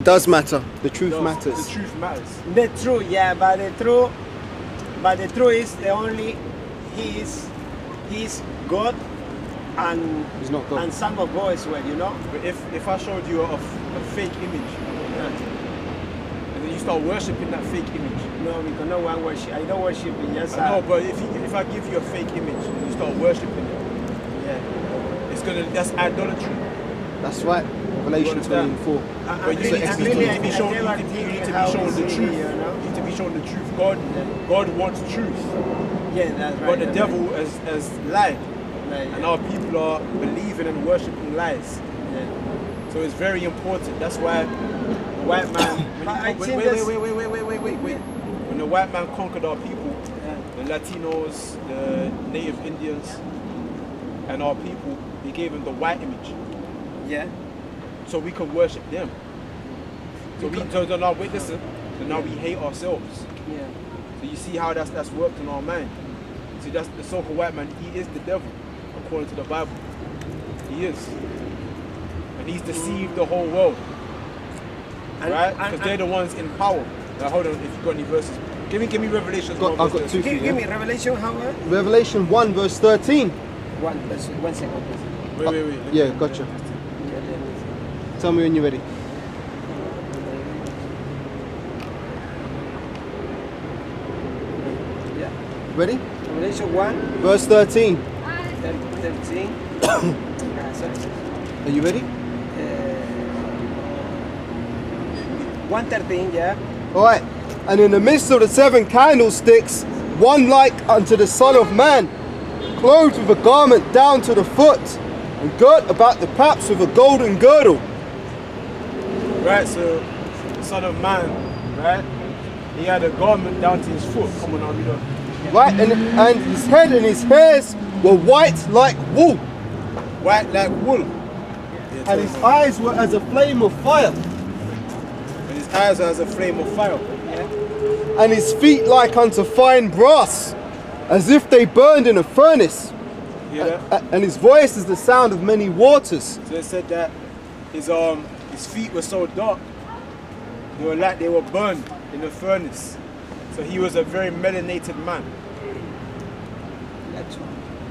It does matter. The truth No, matters. The truth matters. The truth, yeah, but the truth is the only he's God and He's not God. and Son of God as well, you know. But if I showed you a fake image, and then you start worshipping that fake image. No, because no one worship. I don't worship it. Just I know, but if I give you a fake image and you start worshipping it, yeah. that's idolatry. That's right. Revelation You understand? 24. But you need to be shown the truth. You know? You need to be shown the truth. God wants truth. Yeah, that's right. But the that's devil right. has lied. Like, And our people are believing and worshipping lies. yeah. So it's very important. That's why the white man. Wait. When the white man conquered our people, the Latinos, the native Indians, and our people, he gave them the white image, Yeah. so we could worship them. So now wait, listen. So now we hate ourselves. Yeah. So you see how that's worked in our mind. See, that's the so-called white man. He is the devil, according to the Bible. He is, and he's deceived the whole world, right? Because they're the ones in power. Now, hold on, if you got any verses, give me Revelation. I've got two. Give me Revelation how much? Revelation 1 verse 13. One second, please. Wait. Yeah, gotcha. Tell me when you're ready. Yeah. Ready? Revelation 1, Verse 13. 13. Sorry. Are you ready? 113, yeah. Alright. And in the midst of the 7 candlesticks, one like unto the Son of Man, clothed with a garment down to the foot, and girt about the paps with a golden girdle. Right, so the Son of Man, right? He had a garment down to his foot. Come on, now, read on. Right, and his head and his hairs were white like wool, White like wool. and his eyes were as a flame of fire, And his eyes are as a flame of fire. and his feet like unto fine brass, as if they burned in a furnace. You hear that? And his voice is the sound of many waters. So it said that his feet were so dark, they were like they were burned in a furnace. So he was a very melanated man.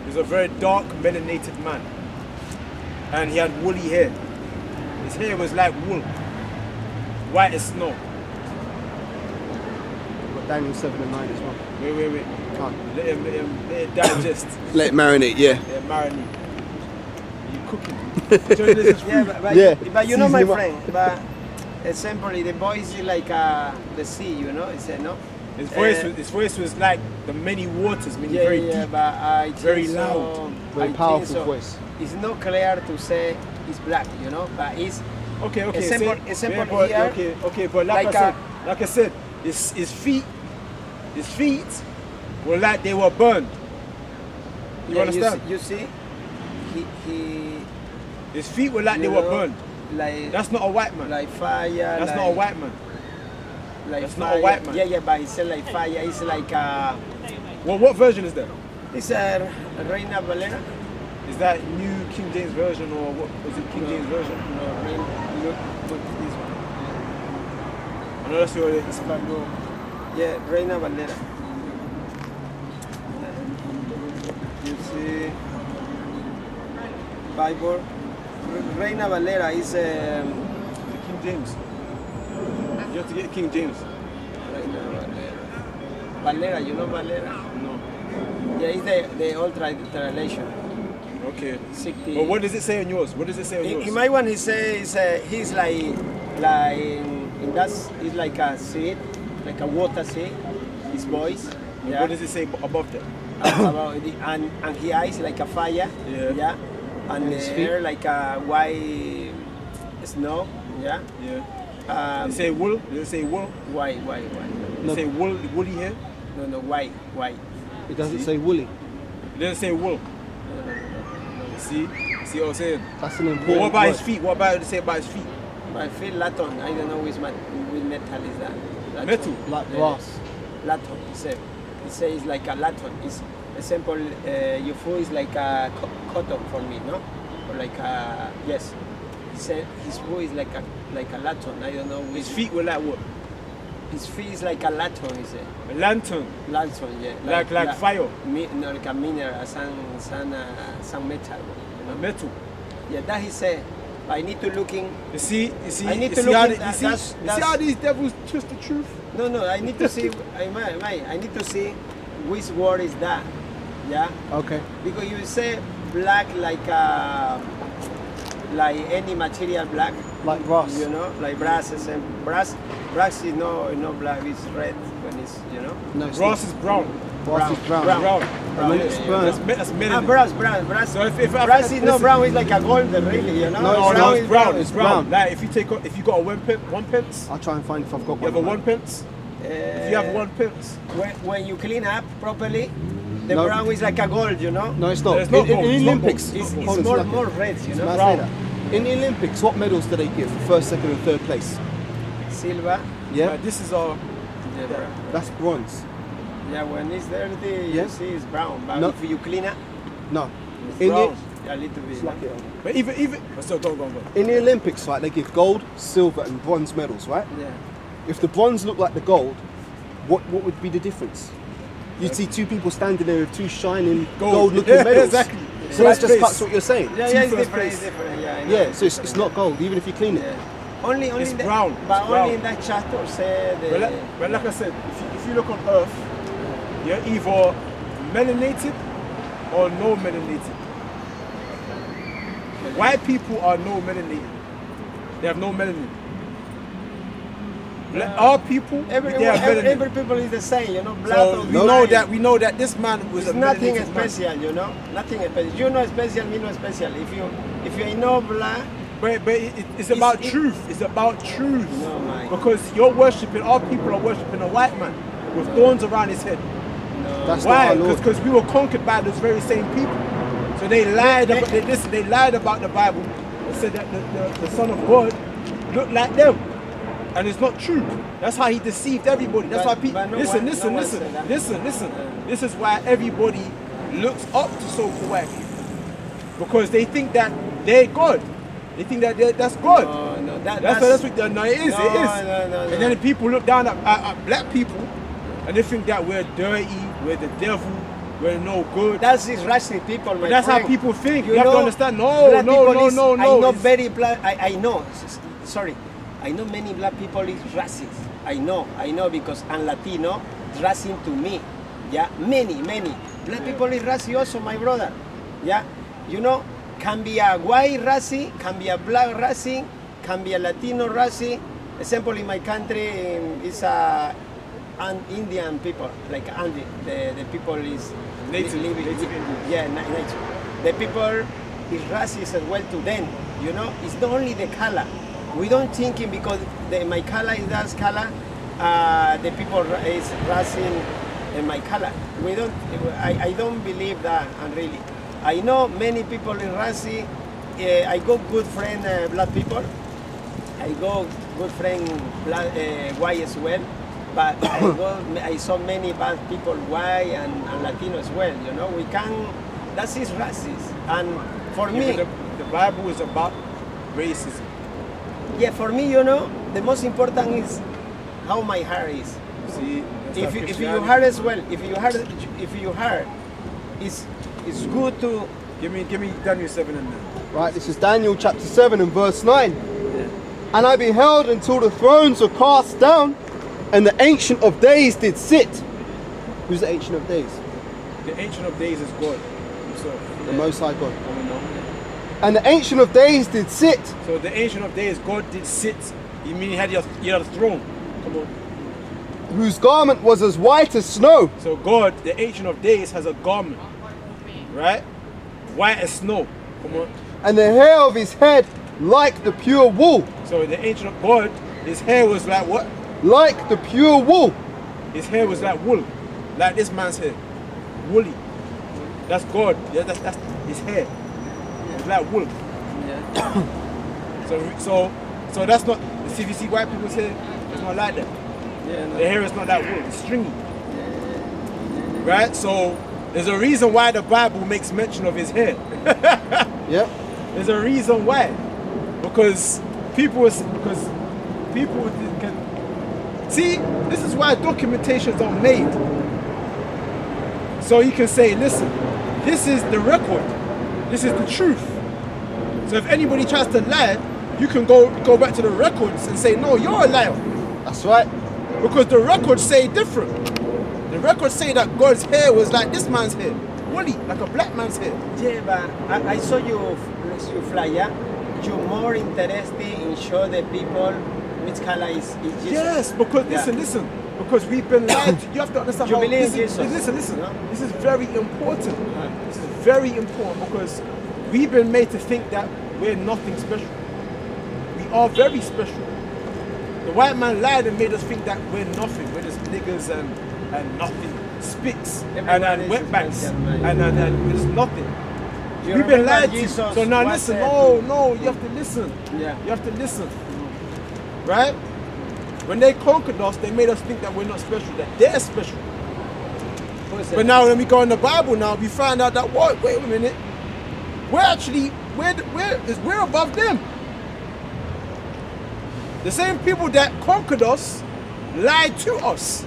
He was a very dark, melanated man. And he had woolly hair. His hair was like wool, white as snow. Got Daniel 7 and 9 as well. Wait. Oh. Let it digest. Let it marinate, yeah. Yeah, marinade. You cooking? Yeah, but you know, my Season him friend, but simply the voice is like the sea, you know. It's no. His voice was like the many waters, meaning very deep. But I very think loud, very I powerful think so. voice. It's not clear to say it's black, you know, but it's Okay. Example but, here, okay, but like like I said, his feet were like they were burned. You understand? You see, he His feet were like they you were know, burned. like That's not a white man. like fire. That's like, not a white man. Like that's fire. not a white man. Yeah, but it's like fire. It's like Well, what version is that? it's Reina Valera. Is that New King James version or what? Was it King James version? No, look this one. I know that's your. Español. Yeah, Reina Valera. You see, Bible. Reina Valera is King James. You have to get King James. Reina Valera. Valera, you know Valera? No. Yeah, it's the old translation. Okay. 60. But what does it say on yours? What does it say on yours? In my one, he says he's like in that it's like a seed, like a water seed. His voice. And Yeah. what does it say above that? About the, and his eyes like a fire. Yeah. Yeah. And his the feet? hair like a white snow. Yeah. Yeah. Does it say wool? Does it say wool? White. Does it say woolly hair? No, white. It doesn't say woolly. It doesn't say wool. See what I'm saying? That's an But important what about word. his feet? What about it say about his feet? I feel laton. I don't know which metal is that. Laton. Metal? Like brass. Laton. It says like a laton. It's example. Your food is like a cotton for me, no? Or like a yes. He said his voice like a lantern. I don't know. His feet were like what? His feet is like a lantern. He said. A lantern. Lantern, yeah. Like fire. No, like a mineral, some metal. You A know? metal. Yeah, that he said. I need to look in. You see, I need you to see look how in they- that- you see how these devils twist the truth? No, I need to see. I need to see which word is that. Yeah, Okay. because you say black like any material black. Like brass. You know, like brass is brass. Brass is no black. It's red when it's No, it's Brass not. is brown. Brass is brown. Brown. And when Yeah, it's yeah. burnt, That's melanin. brass. So if brass is not listen. brown. It's like a gold, really. You know. No, is it's brown. It's It's brown. brown. Like if you got a one pence, I'll try and find if I've got you have a one pence. If you have one pence, When you clean up properly, the No. brown is like a gold. You know. No, it's not. It's not In gold, the it's not Olympics, gold, It's, Hold it's on, more Sluggy. more red. You May I know. say brown. that? In the Olympics, what medals do they give for first, second, and third place? Silver. Yeah, this is our. Yeah, brown. that's bronze. Yeah, when it's dirty, Yeah. you see it's brown. But No. if you clean up, No. it's In brown. the, A little bit. Slack it on. But even. So go. In the Olympics, right, they give gold, silver, and bronze medals, right? Yeah. If the bronze looked like the gold, what would be the difference? You'd see two people standing there with two shining gold-looking Yeah, medals. exactly. So First that just place. cuts what you're saying. Yeah, Two yeah, it's first different. place. It's different. Yeah. I know Yeah, so it's not gold, even if you clean it. Yeah. Only It's in the, brown, But it's only brown. in that chapter say the. But like I said, if you look on Earth, you're either melanated or no melanated. White people are no melanated. They have no melanin. Our people, Everyone, they have melanin. every people is the same, you know. Blood So of we the know lion. that this man was It's a nothing melanated man. special, you know. Nothing special. You know special, me no special. If you know blood, But it's about truth. It's about truth. No, man. Because you're worshipping, our people are worshipping a white man with thorns around his head. That's Why? not our Lord. Because we were conquered by those very same people. So they lied about they lied about the Bible and said that the Son of God looked like them. And it's not true. That's how he deceived everybody. That's But- why people but no listen. one said that. This is why everybody looks up to so-called white people. Because they think that they're God. They think that that's God. no, That's what no, it is. No, it is. no. And then the people look down at black people and they think that we're dirty, we're the devil, we're no good. That's is Russian people, my But that's friend. how people think. You have to know, understand. black No. people is- I know It's- very black. I know. Sorry, I know many black people is racist. I know because I'm Latino, racist to me. Yeah, many. Black people is racist also, my brother. Yeah, you know, can be a white racist, can be a black racist, can be a Latino racist. Example in my country is an Indian people, like Andy. The people is Native Indian. Yeah, native. The people is racist as well to them. You know, it's not only the color. We don't think it because my color is that color. The people is racist in my color. We don't. I don't believe that. And really, I know many people in racist. I got good friend black people. I go good friend black, white as well. But I saw many bad people, white and Latino as well. You know, we can. That is racist. And for me, the Bible is about racism. yeah, for me, you know, the most important is how my heart is. See, If you heart as well, if you heart, it's good to. give me Daniel 7 and 9. Right, this is Daniel chapter 7 and verse 9. And I beheld until the thrones were cast down, and the Ancient of Days did sit. Who's the Ancient of Days? The Ancient of Days is God himself. The Most High God. I don't know. And the Ancient of Days did sit, So the Ancient of Days, God did sit. You mean he had a throne? Come on. whose garment was as white as snow, So God, the Ancient of Days, has a garment, right? White as snow. Come on. and the hair of his head like the pure wool. So the Ancient of God, his hair was like what? Like the pure wool. His hair was like wool, like this man's hair, woolly. That's God. Yeah, that's his hair. It's like wool. So that's not. See, if you see white people's hair, it's not like that. The hair is not that wool. It's stringy. Right. So there's a reason why the Bible makes mention of his hair. Yeah. There's a reason why. because people can see. This is why documentations are made, so you can say, listen, this is the record, this is the truth. So if anybody tries to lie, you can go back to the records and say, no, you're a liar, That's right. because the records say different. The records say that God's hair was like this man's hair, woolly, like a black man's hair. Yeah, but I saw your flyer. You're more interested in show the people which color is Jesus. Yes, because listen, because we've been lied to. You have to understand You how believe this is, Jesus. listen. No? This is very important. This is very important because we've been made to think that we're nothing special. We are very special. The white man lied and made us think that we're nothing. We're just niggas and nothing. Spits and wetbacks special, and it's nothing. You We've been remember lied to. Jesus So now was listen. said No, you have to listen. Yeah. You have to listen. Right? When they conquered us, they made us think that we're not special, that they're special. Who is it? But now when we go in the Bible now, we find out that what? Wait a minute. We're actually we're above them. The same people that conquered us lied to us.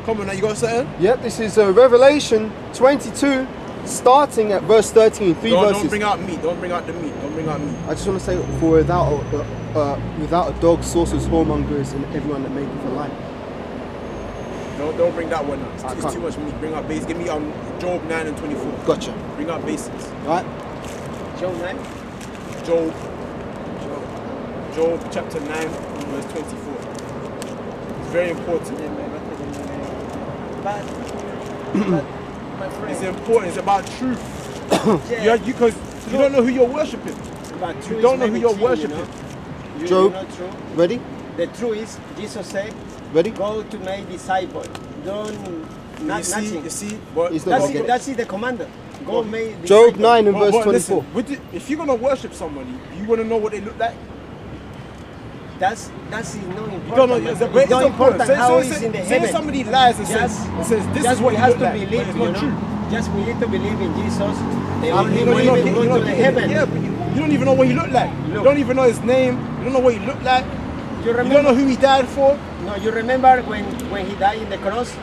Come on now, you got something? Yep, this is Revelation 22, starting at verse 13. Three verses. Don't bring out meat. Don't bring out the meat. Don't bring out meat. I just want to say, for without a dog, sorcerers, whoremongers, and everyone that maketh a lie. Don't bring that one out. I It's can't. too much meat. Bring out basics. Give me Job 9 and 24. Gotcha. Bring out basics. Right? John 9? Job chapter 9 verse 24. It's very important. But my friend, It's important. It's about truth. yeah, Because you don't know who you're worshiping. but You truth don't is know who many you're things, worshiping. You know? You Job. know true. Ready? The truth is, Jesus said, Ready? go to make disciples. Don't, nothing. You see, but He's not That's gonna get it, it. that's it, the commander. Go make Job disciples. 9 and verse but 24. listen, if you're gonna worship somebody, you wanna know what they look like. That's not important. You don't know. my It's friend. It's not important how it's in the say heaven. somebody lies and Just- says this Just is what we he have look to like, believe, but it's you not know. true. Just we need to believe in Jesus. The You only know, way you're we not go to the getting heaven. it. Yeah, but you don't even know what he looked like. You Look. don't even know his name. You don't know what he looked like. You You don't remember? know who he died for. No, you remember when he died in the cross?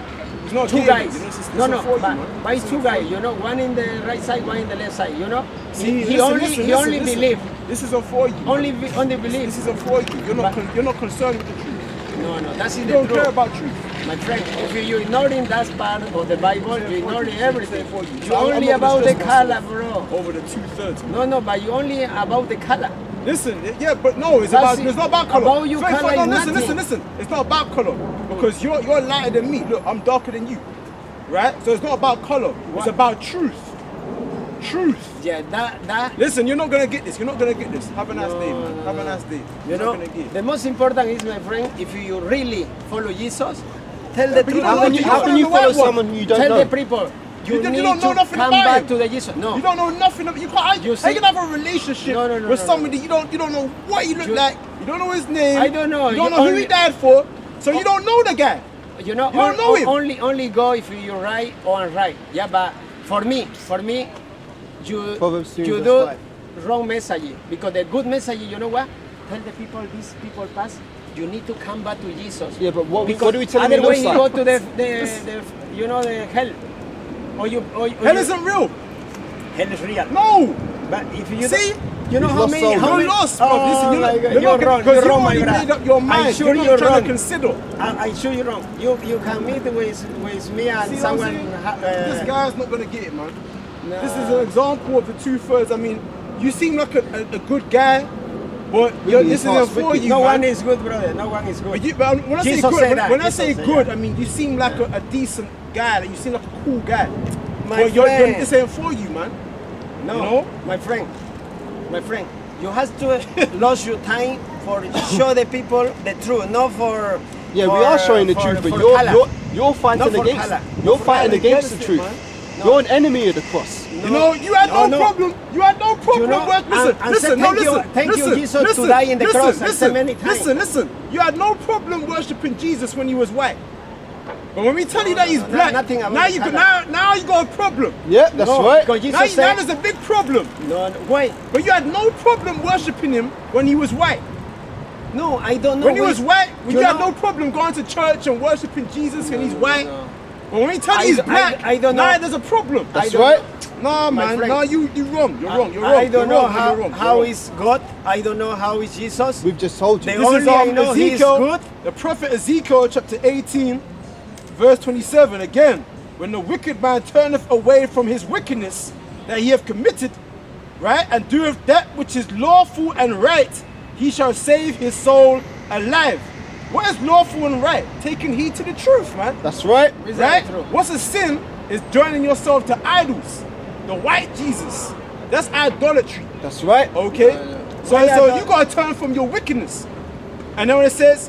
He's not Two getting it, guys. you know, it's No, not for you, but man. why It's two not for guys? you. You know, one in the right side, one in the left side. You know, See, he listen, only listen, listen. believed. This isn't for you. Only This believe. isn't for you. You're not concerned with the truth. No, that's in You the don't truth. care about truth. My friend, if you ignoring that part of the Bible, you ignoring everything. for you. You So I'm only not about gonna the stress color, myself bro. over the 2/3. No, but you only about the color. Listen, yeah, but no, it's That's it's not about it. color. About you Fine, colour no, is listen. nothing. It's not about color because you're lighter than me. Look, I'm darker than you, right? So it's not about color. It's What? about truth. Truth. Yeah, that. Listen, you're not gonna get this. You're not gonna get this. Have a nice day, man. Have a nice day. You You're know, not gonna get it. the most important is, my friend, if you really follow Jesus, tell the but you truth. don't know- you How don't can you know the follow right one. someone you don't Tell know? the people. You don't need know to nothing come about back him. to the Jesus. No. You don't know nothing. You can't. You How you see- can have a relationship No, with no. somebody you don't know what he look You- like. You don't know his name. I don't know. You don't You know who only- he died for. So you don't know the guy. You know, You don't know him. only go if you're right or right. Yeah, but for me, you Proverbs 2 you verse do 5. wrong message because the good message, you know what? Tell the people these people pass. You need to come back to Jesus. Yeah, but what Because do we tell them he otherwise looks you like? go to the you know the hell. Or Hell isn't real. hell is real. No. But if you See? you know He's how lost many soul. how You're many, lost, bro. Oh Listen, my God, you're you're not wrong. because You're you've wrong, my already brother. made up your I'm mind. sure You're not you're trying wrong. to consider. I'm sure you're wrong. You can meet with me and See what I'm someone. saying? This guy's not gonna get it, man. Nah. This is an example of the 2/3. I mean, you seem like a good guy, but Really, this his heart's isn't for wicked. you, No man. one is good, brother. No one is good. But when I say Jesus good, said that. when I Jesus say said good, that. I mean you seem like a decent guy. Like you seem like a cool guy. My But friend. this ain't for you, man. No, You know? my friend, you have to lose your time for show the people the truth, not for. Yeah, for, we are showing the for- truth, but for you're color. you're fighting Not for against colour. you're Not for fighting colour. against the Against it, truth. man. You're an enemy of the cross. You know, you had no no. problem. You had no problem. You know, with, listen, and listen, say no, thank you- listen. thank you, listen, Jesus, to listen, die in the listen, cross. I said listen, many times. Listen. You had no problem worshiping Jesus when he was white. But when we tell you that he's no, black, nothing about now the you got, color. now you got a problem. Yeah, that's No, right. because Jesus Now said, there's a big problem. no, wait, But you had no problem worshipping him when he was white. no, I don't know. When he was white, you had know- no problem going to church and worshipping Jesus and he's white. no. But when we tell I you he's don't- black, I don't know. now there's a problem. That's don't right. Nah, My man. friend. Nah, you're wrong. You're wrong. You're wrong. I don't you're know wrong. You're wrong. how You're is God. I don't know how is Jesus. We've just told you. They This only is I know he is Ezekiel, good. the prophet Ezekiel, chapter 18, verse 27. Again, when the wicked man turneth away from his wickedness that he hath committed, right, and doeth that which is lawful and right, he shall save his soul alive. What is lawful and right? Taking heed to the truth, man. That's right. Is Right? that true? What's a sin is joining yourself to idols. The white Jesus. That's idolatry. That's right. Okay? So, Why so idol- you gotta turn from your wickedness. And then when it says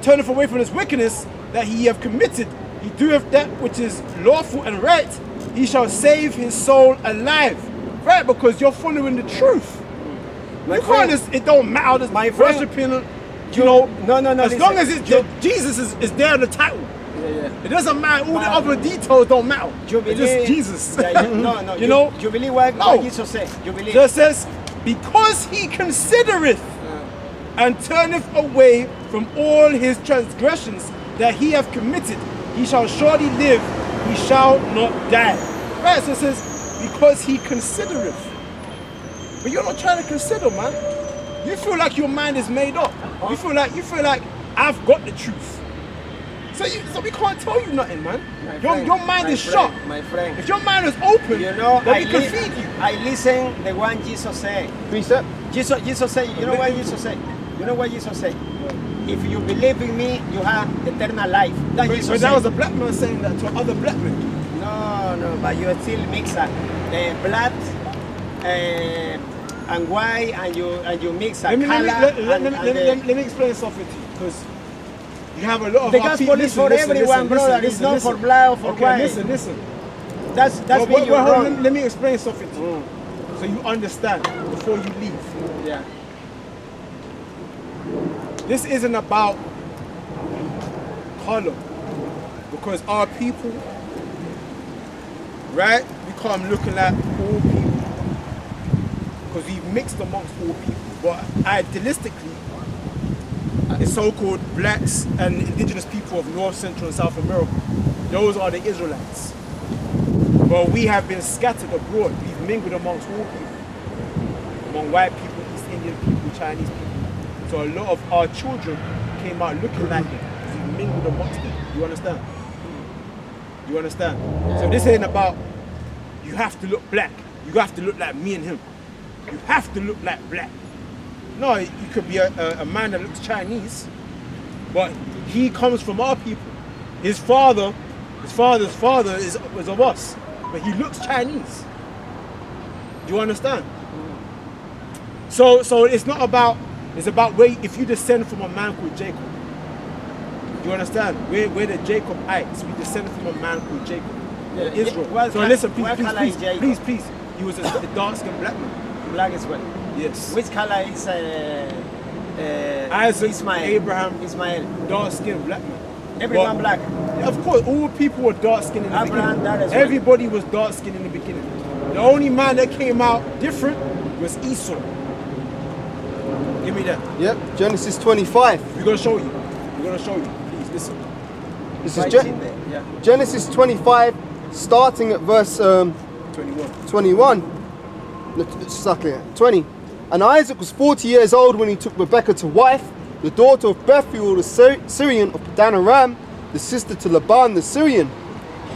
turneth away from his wickedness that he have committed, he doeth that which is lawful and right, he shall save his soul alive. Right? Because you're following the truth. My You can't friend, just, it don't matter, just My friend, worshiping, you know. no, As listen. long as it's Jesus is there in the title. It doesn't matter, all the other details don't matter. You It's believe, just Jesus. no, you know? You believe what, No. what Jesus said. You believe. Just says, because he considereth and turneth away from all his transgressions that he hath committed, he shall surely live, he shall not die. Right, so it says, because he considereth. But you're not trying to consider, man. You feel like your mind is made up. You feel like I've got the truth. So we can't tell you nothing, man. My Your friend, mind my is friend, shut. My friend. If your mind is open, You know, then we can feed you. I listen the one Jesus said. Precept. Jesus said, you know what Jesus said? You know what Jesus said? If you believe in me, you have eternal life. That Jesus But said. that was a black man saying that to other black men. No, but you still mix up black and white, and you mix a Let me, color. let me explain something to you, because you have a lot of The our gospel people. is for everyone, brother. It's not for black or for okay, white. Listen. That's Well, where you're well, wrong. let me explain something to you, so you understand before you leave. Yeah. This isn't about color, because our people, right? We come looking like all people, because we've mixed amongst all people. But idealistically, the so-called blacks and indigenous people of North, Central, and South America, those are the Israelites. But we have been scattered abroad. We've mingled amongst all people, among white people, East Indian people, Chinese people. So a lot of our children came out looking like them, because we mingled amongst them. You understand? You understand? So this ain't about you have to look black. You have to look like me and him. You have to look like black. No, you could be a man that looks Chinese, but he comes from our people. His father's father is of us, but he looks Chinese. Do you understand? So it's not about, it's about where, if you descend from a man called Jacob. Do you understand? We're the Jacobites. We descend from a man called Jacob, Yeah, Israel. what So col- listen, what color is Jacob? please. He was a dark-skinned black man. Black as well. Yes. Which color is Isaac, Ismail? Abraham. Ismail. Dark-skinned black man. Everyone But- black. Yeah, of course, all people were dark-skinned in the Abraham, beginning. that as well. Everybody was dark-skinned in the beginning. The only man that came out different was Esau. Give me that. Yep. Genesis 25. We're gonna show you. Please listen. This is Right in there, yeah. Genesis 25, starting at verse 21. 21. No, exactly, 20. And Isaac was 40 years old when he took Rebekah to wife, the daughter of Bethuel the Syrian of Padan Aram, the sister to Laban the Syrian.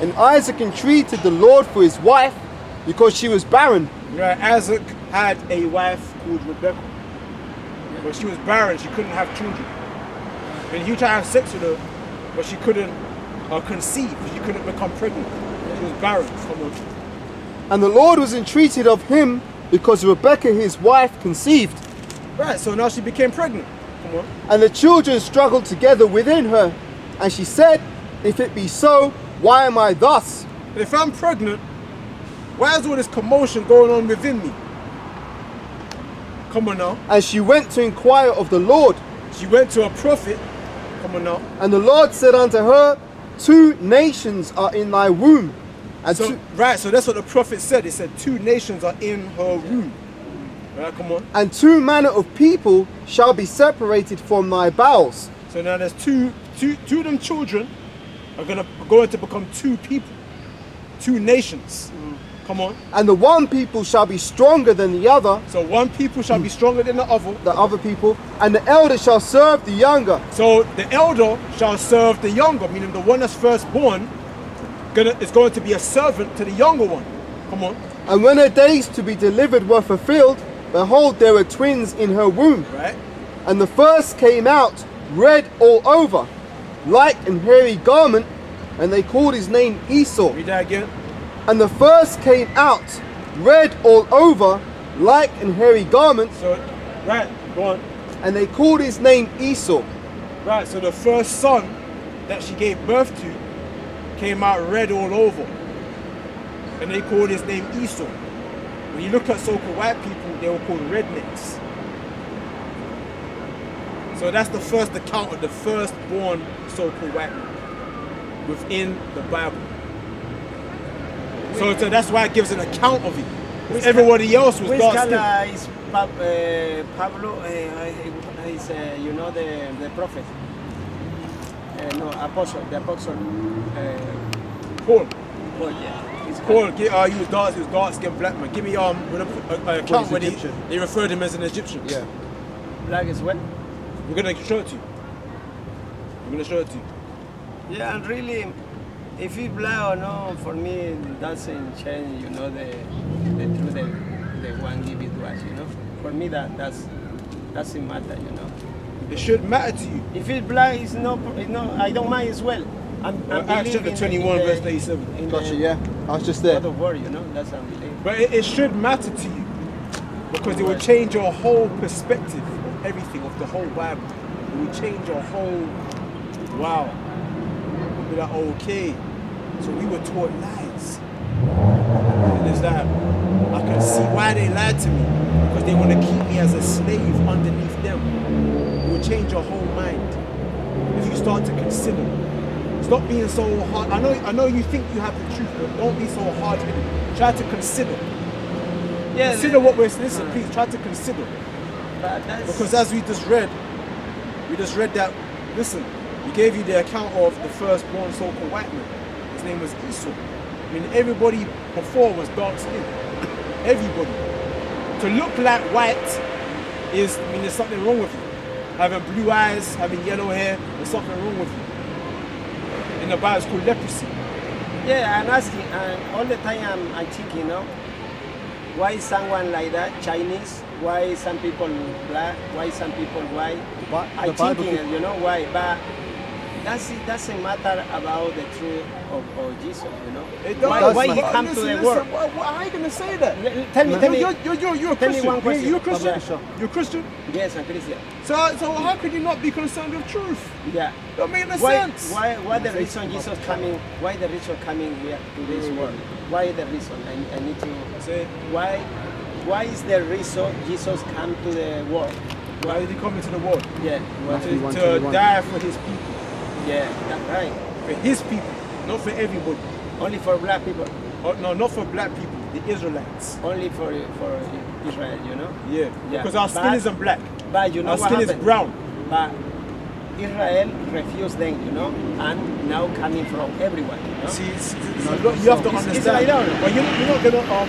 And Isaac entreated the Lord for his wife because she was barren. Right, Isaac had a wife called Rebecca, but she was barren. She couldn't have children. And he tried to have sex with her, but she couldn't conceive. She couldn't become pregnant. She was barren. Come on. And the Lord was entreated of him because Rebekah his wife conceived. Right, so now she became pregnant. Come on. And the children struggled together within her. And she said, if it be so, why am I thus? But if I'm pregnant, why is all this commotion going on within me? Come on now. And she went to inquire of the Lord. She went to a prophet. Come on now. And the Lord said unto her, 2 nations are in thy womb, and So, two, right, so that's what the prophet said. He said 2 nations are in her womb. Right, come on. and 2 manner of people shall be separated from thy bowels. So now there's two of them children are going to become 2 people, 2 nations. Come on. And the one people shall be stronger than the other, So one people shall be stronger than the other. people, and the elder shall serve the younger. So the elder shall serve the younger, meaning the one that's firstborn is going to be a servant to the younger one. Come on. And when her days to be delivered were fulfilled, behold, there were twins in her womb. Right? And the first came out red all over, like an hairy garment, and they called his name Esau. Read that again. And the first came out red all over, like an hairy garment, So, right, go on. and they called his name Esau. Right, so the first son that she gave birth to came out red all over. And they called his name Esau. When you look at so-called white people, they were called rednecks. So that's the first account of the firstborn so-called white man within the Bible. So that's why it gives an account of it. Everybody else was Which dark color skinned. is Pablo? Is you know the prophet? No, apostle. The apostle. Paul. Paul, yeah. He's Paul, he was dark skinned black man. Give me an account where they referred him as an Egyptian. Yeah. black as well. We're gonna show it to you. We're gonna show it to you. Yeah, and really, if it's black or no, for me, it doesn't change. You know, the truth the one give it to us. You know, for me that doesn't matter. You know, It should matter to you. if it's black, it's no. I don't mind as well. I'm Acts chapter 21, verse 37. Gotcha, yeah. I was just there. God of war, you know, that's unbelievable. But it should matter to you because it will change your whole perspective of everything, of the whole Bible. It will change your whole, wow. You'll be like, okay, so we were taught lies. And it's like, I can see why they lied to me, because they want to keep me as a slave underneath them. It will change your whole mind if you start to consider. Stop being so hard. I know you think you have the truth, but don't be so hard-headed. Try to consider. Yeah, Consider what we're listening. Please try to consider, but that's, because as we just read that. Listen, we gave you the account of the firstborn so-called white man. His name was Esau. I mean, everybody before was dark skinned. Everybody. To look like white is, I mean, there's something wrong with you. Having blue eyes, having yellow hair, there's something wrong with you. In the Bible, it's called leprosy. yeah, I'm asking, and all the time I'm thinking, you know, why is someone like that Chinese? Why some people black? Why some people white? I'm thinking, you know, why? But it doesn't matter about the truth of Jesus, you know. It Why he come to the world? Why are you going to say that? Tell me. You're a Tell me Christian. one question. You're a Christian. Okay. You're a Christian. Yes, I'm Christian. So how could you not be concerned with truth? Yeah. Don't make no Why sense. Why the reason Jesus coming? Why the reason coming here to this world? Why the reason? I need to Say, why is the reason Jesus come to the world? why did he come into the world? Yeah. Matthew 1. To 21. die for his people. Yeah, that's right. For his people, not for everybody. Only for black people. Oh, no, not for black people, the Israelites. Only for Israel, you know. Yeah, Yeah. because our skin But- isn't black. But you know Our what skin is happened? brown. But Israel refused them, you know, and now coming from everyone. You know? See, you have to It's understand. like that. But you're not gonna.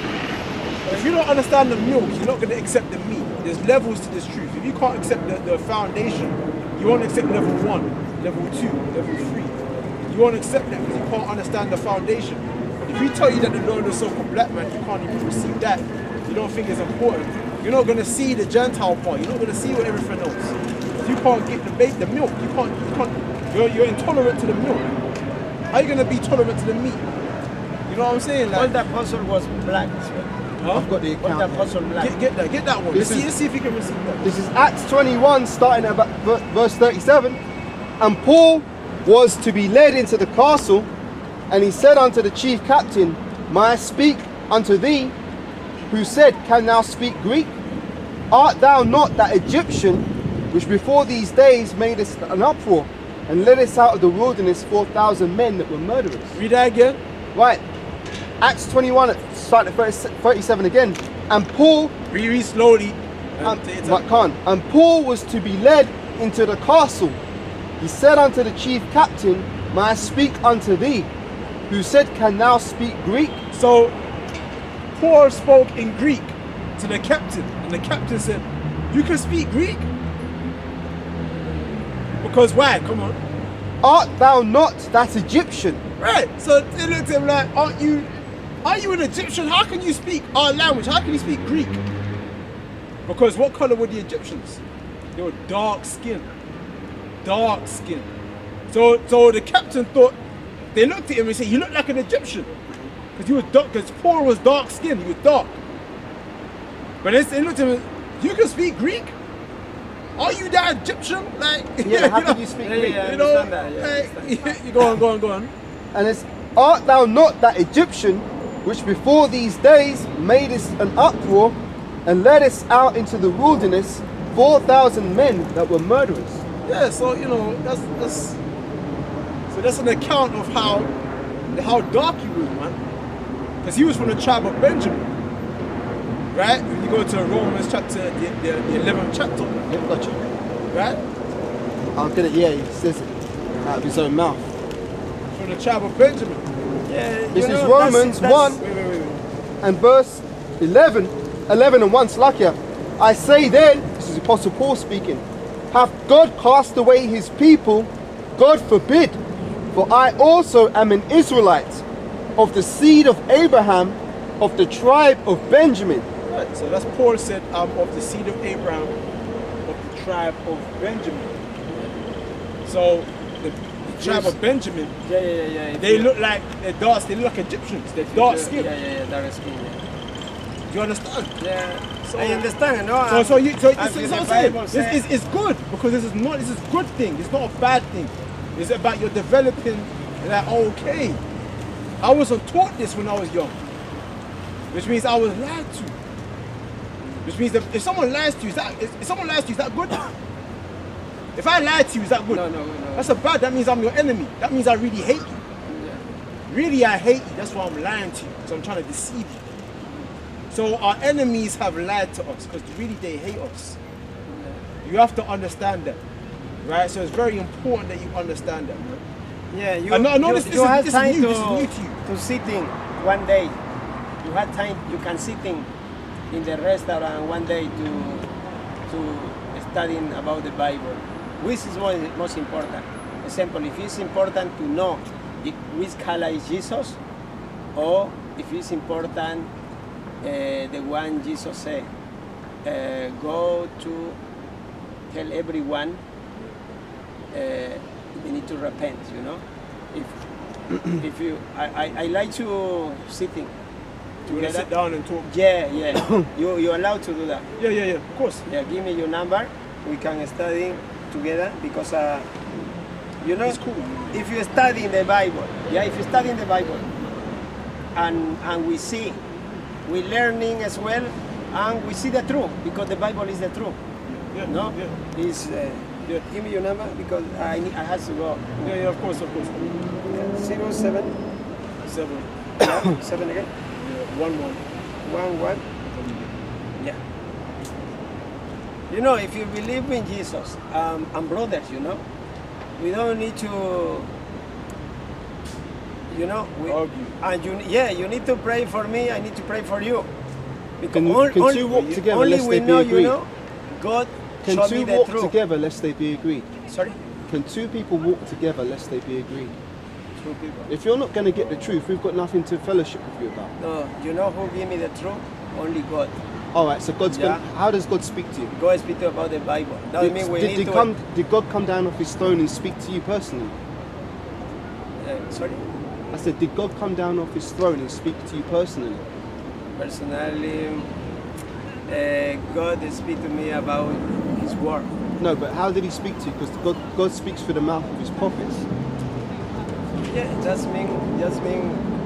If you don't understand the milk, you're not gonna accept the meat. There's levels to this truth. If you can't accept the foundation, you won't accept level 1, level 2, level 3. You won't accept that because you can't understand the foundation. If we tell you that the Lord is so-called black man, you can't even receive that. You don't think it's important. You're not gonna see the Gentile part. You're not gonna see what everything else. If you can't get the milk, you can't. You're intolerant to the milk. How are you gonna be tolerant to the meat? You know what I'm saying? All Like, the apostle was black. huh? I've got the All the account. here. apostle black. Get that one. This Let's see if you can receive that. This is Acts 21, starting at about verse 37. And Paul was to be led into the castle, and he said unto the chief captain, May I speak unto thee? Who said, Can thou speak Greek? Art thou not that Egyptian which before these days madest an uproar? and led us out of the wilderness 4,000 men that were murderers. Read that again. Right. Acts 21, start at 37 again. And Paul, Read slowly. Take your time. Khan, and Paul was to be led into the castle. He said unto the chief captain, may I speak unto thee? Who said, can thou speak Greek? So Paul spoke in Greek to the captain, and the captain said, you can speak Greek? Because why? Come on. Art thou not that Egyptian? Right. So they looked at him like, are you an Egyptian? How can you speak our language? How can you speak Greek? Because what color were the Egyptians? They were dark skinned. Dark skinned. So the captain thought, they looked at him and said, you look like an Egyptian. Because he was dark, because Paul was dark skinned, he was dark. But they looked at him, you can speak Greek? Are you that Egyptian? Like, Yeah, how can you speak Greek? Yeah, I you know, understand that, yeah, like, you go on. And it's, art thou not that Egyptian, which before these days made us an uproar, and led us out into the wilderness 4,000 men that were murderers? Yeah, so you know that's an account of how dark he was, man. Because he was from the tribe of Benjamin, right? When you go to Romans chapter the 11th chapter, Yeah, gotcha. right? I'm gonna, yeah, he says it out of his own mouth. From the tribe of Benjamin. Yeah, This you is know, Romans 1 Wait. and verse 11 and 1, Slakia. I say then, this is Apostle Paul speaking, hath God cast away his people? God forbid. For I also am an Israelite, of the seed of Abraham, of the tribe of Benjamin. Right, so that's Paul said, I'm of the seed of Abraham, of the tribe of Benjamin. So the tribe of Benjamin, Yeah. they look like they're dark, they look like Egyptians, they're dark skinned. Yeah, dark skin. Yeah. Do you understand? Yeah. So- I understand, no? So as what the I'm saying. Bible This says- is good because this is a good thing. It's not a bad thing. It's about your developing that okay. I wasn't taught this when I was young, which means I was lied to. Which means that if someone lies to you, is that good? If I lie to you, is that good? No. That's a bad. That means I'm your enemy. That means I really hate you. Really, I hate you. That's why I'm lying to you. So I'm trying to deceive you. So our enemies have lied to us because really they hate us. You have to understand that, right? So it's very important that you understand that. Man. Yeah, you, I know this had is time new, this is new to you. to sitting one day. You had time, you can sitting in the restaurant one day to studying about the Bible. Which is most important? Example, if it's important to know which color is Jesus, or if it's important the one Jesus said, go to tell everyone they need to repent, you know. If you, I like to sitting You want to sit down and talk? Yeah. You're allowed to do that. Yeah, of course. Yeah, give me your number. We can study together because you know, It's cool. if you study in the Bible, if you study in the Bible, and we see, we learning as well, and we see the truth because the Bible is the truth. Yeah, No, yeah. is give me your number because I have to go. Yeah, of course. 07 7, 7 again. 1. 11. Yeah. You know, if you believe in Jesus, and brothers, you know, we don't need to, you know, Argue. And you need to pray for me. I need to pray for you. Because Can two walk together only lest we they be know, agreed? you know, God Can showed me two the walk truth. together lest they be agreed? Sorry. Can two people walk together lest they be agreed? 2 people. If you're not going to get the truth, we've got nothing to fellowship with you about. No, you know who gave me the truth? Only God. All right, so God's Yeah. going. How does God speak to you? God speak about the Bible. That Did, means we did, need did, to. did God come down off his throne and speak to you personally? Sorry. I said, did God come down off his throne and speak to you personally? Personally, God speak to me about His word. No, but how did he speak to you? Because God speaks through the mouth of his prophets. Yeah, just mean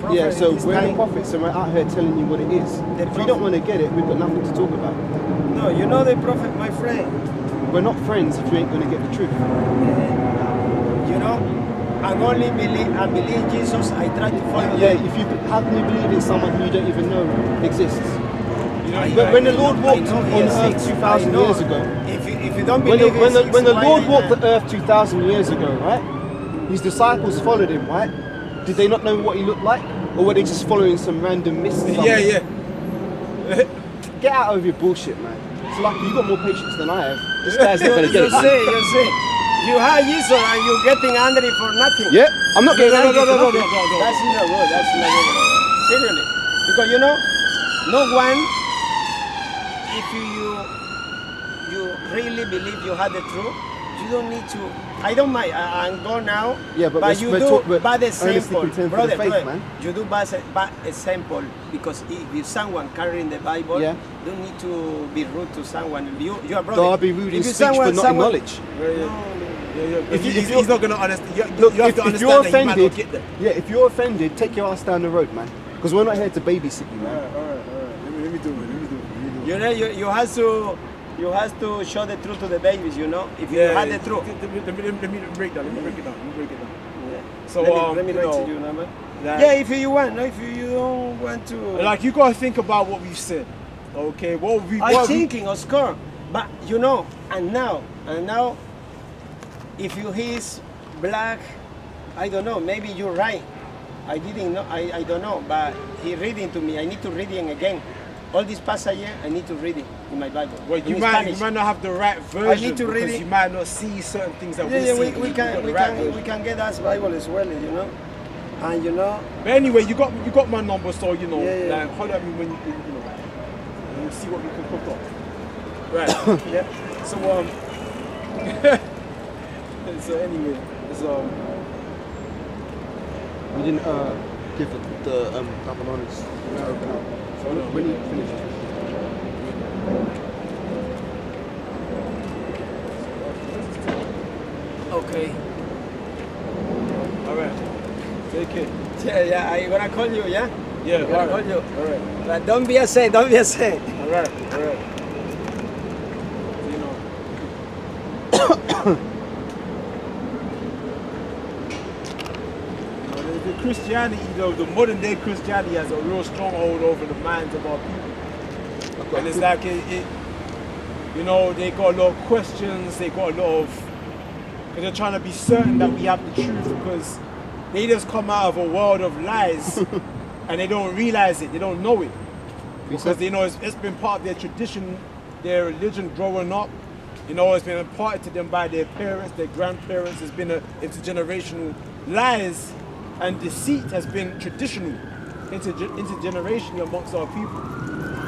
prophet. Yeah, so in this we're the time. prophets and we're out here telling you what it is. The If you prophet- don't want to get it, we've got nothing to talk about. No, you know the prophet, my friend. We're not friends if you ain't going to get the truth. You know, and only believe Jesus. I try to follow Yeah, them. how can you believe in someone who you don't even know exists? You know, I- But when the Lord I walked know on he earth exists. 2,000 I know. years ago, If you don't when believe the Lord walked the earth 2,000 years ago, right? His disciples followed him, right? Did they not know what he looked like, or were they just following some random mist? yeah. Get out of your bullshit, man. It's like you got more patience than I have. This guy's not gonna get you it. man. see, you have Jesus and you're getting angry for nothing. Yeah, I'm not getting angry for No. nothing. That's not good. That's not good. Seriously, because you know, no one. If you really believe you have the truth, you don't need to. I don't mind. I'm going now. Yeah, but you we're do talk- we're bad honestly example, contend for the brother. faith, man. You do bad example because if someone carrying the Bible, Yeah. don't need to be rude to someone. You are brother. So I'll be rude in If you speech, but not in someone- knowledge. If If he's not gonna understand, you Look, have to if you're understand that he might not offended, get there. yeah, if you're offended, take your ass down the road, man. Because we're not here to babysit you, man. Alright. Let me do it. You know, you have to show the truth to the babies. You know, if you have the truth. Let me break it down. Yeah. So let me you write know, to you, number. like- Yeah, if you want. No, if you don't want to. Like you gotta think about what we've said. Okay, I'm thinking, of course, but you know, and now, if you he's black, I don't know. Maybe you're right. I didn't know. I don't know, but he reading to me. I need to read it again. All this passage, I need to read it in my Bible. Well, in you might Spanish. not have the right version need to read because it. you might not see certain things that Yeah, we yeah, see. we You've got can the we right can version. we can get us Bible as well, you know, and you know. But anyway, you got my number, so you know, Yeah. like holler at me when you know, and we'll see what we can cook up. Right. Yeah. So so anyway, so We didn't give the Gabanonis to open up. So when you finish. Okay. all right, take it. Yeah, I'm gonna call you. Yeah. Yeah, I'm gonna call all you. right, But don't be afraid. Don't be afraid. all right. You know. The Christianity, the modern day Christianity has a real stronghold over the minds of our people. And it's like you know, they got a lot of questions, they got a lot of, because they're trying to be certain that we have the truth because they just come out of a world of lies and they don't realize it, they don't know it. Because they know it's been part of their tradition, their religion growing up. You know, it's been imparted to them by their parents, their grandparents. It's been intergenerational lies and deceit has been traditional, intergenerational amongst our people.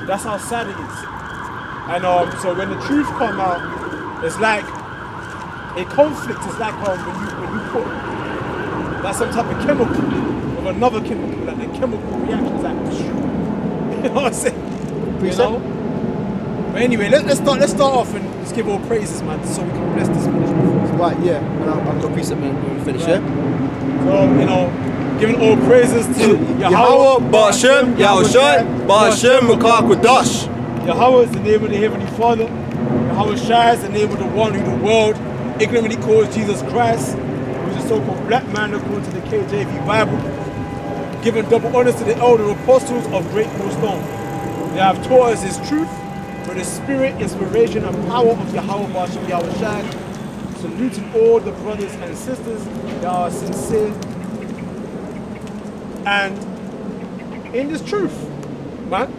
That's how sad it is. And so when the truth come out, it's like a conflict. It's like when you put like some type of chemical with another chemical, like the chemical reaction is like, you know what I'm saying? You know? But anyway, let's start off and just give all praises, man, so we can bless this ministry. Right, yeah. And I've got precept when we finish, Right. yeah? So, you know, giving all praises to Yahweh, Ba'ashem, Yahushai, Ba'ashem, Makakwadash. Yahweh is the name of the Heavenly Father. Yahweh Shai is the name of the one who the world ignorantly calls Jesus Christ, who's a so-called black man according to the KJV Bible. Giving double honors to the elder apostles of Great Millstone. They have taught us His truth with the spirit, inspiration, and power of Yahweh Ba'ashem Yahushai. Saluting all the brothers and sisters that are sincere and in this truth, man.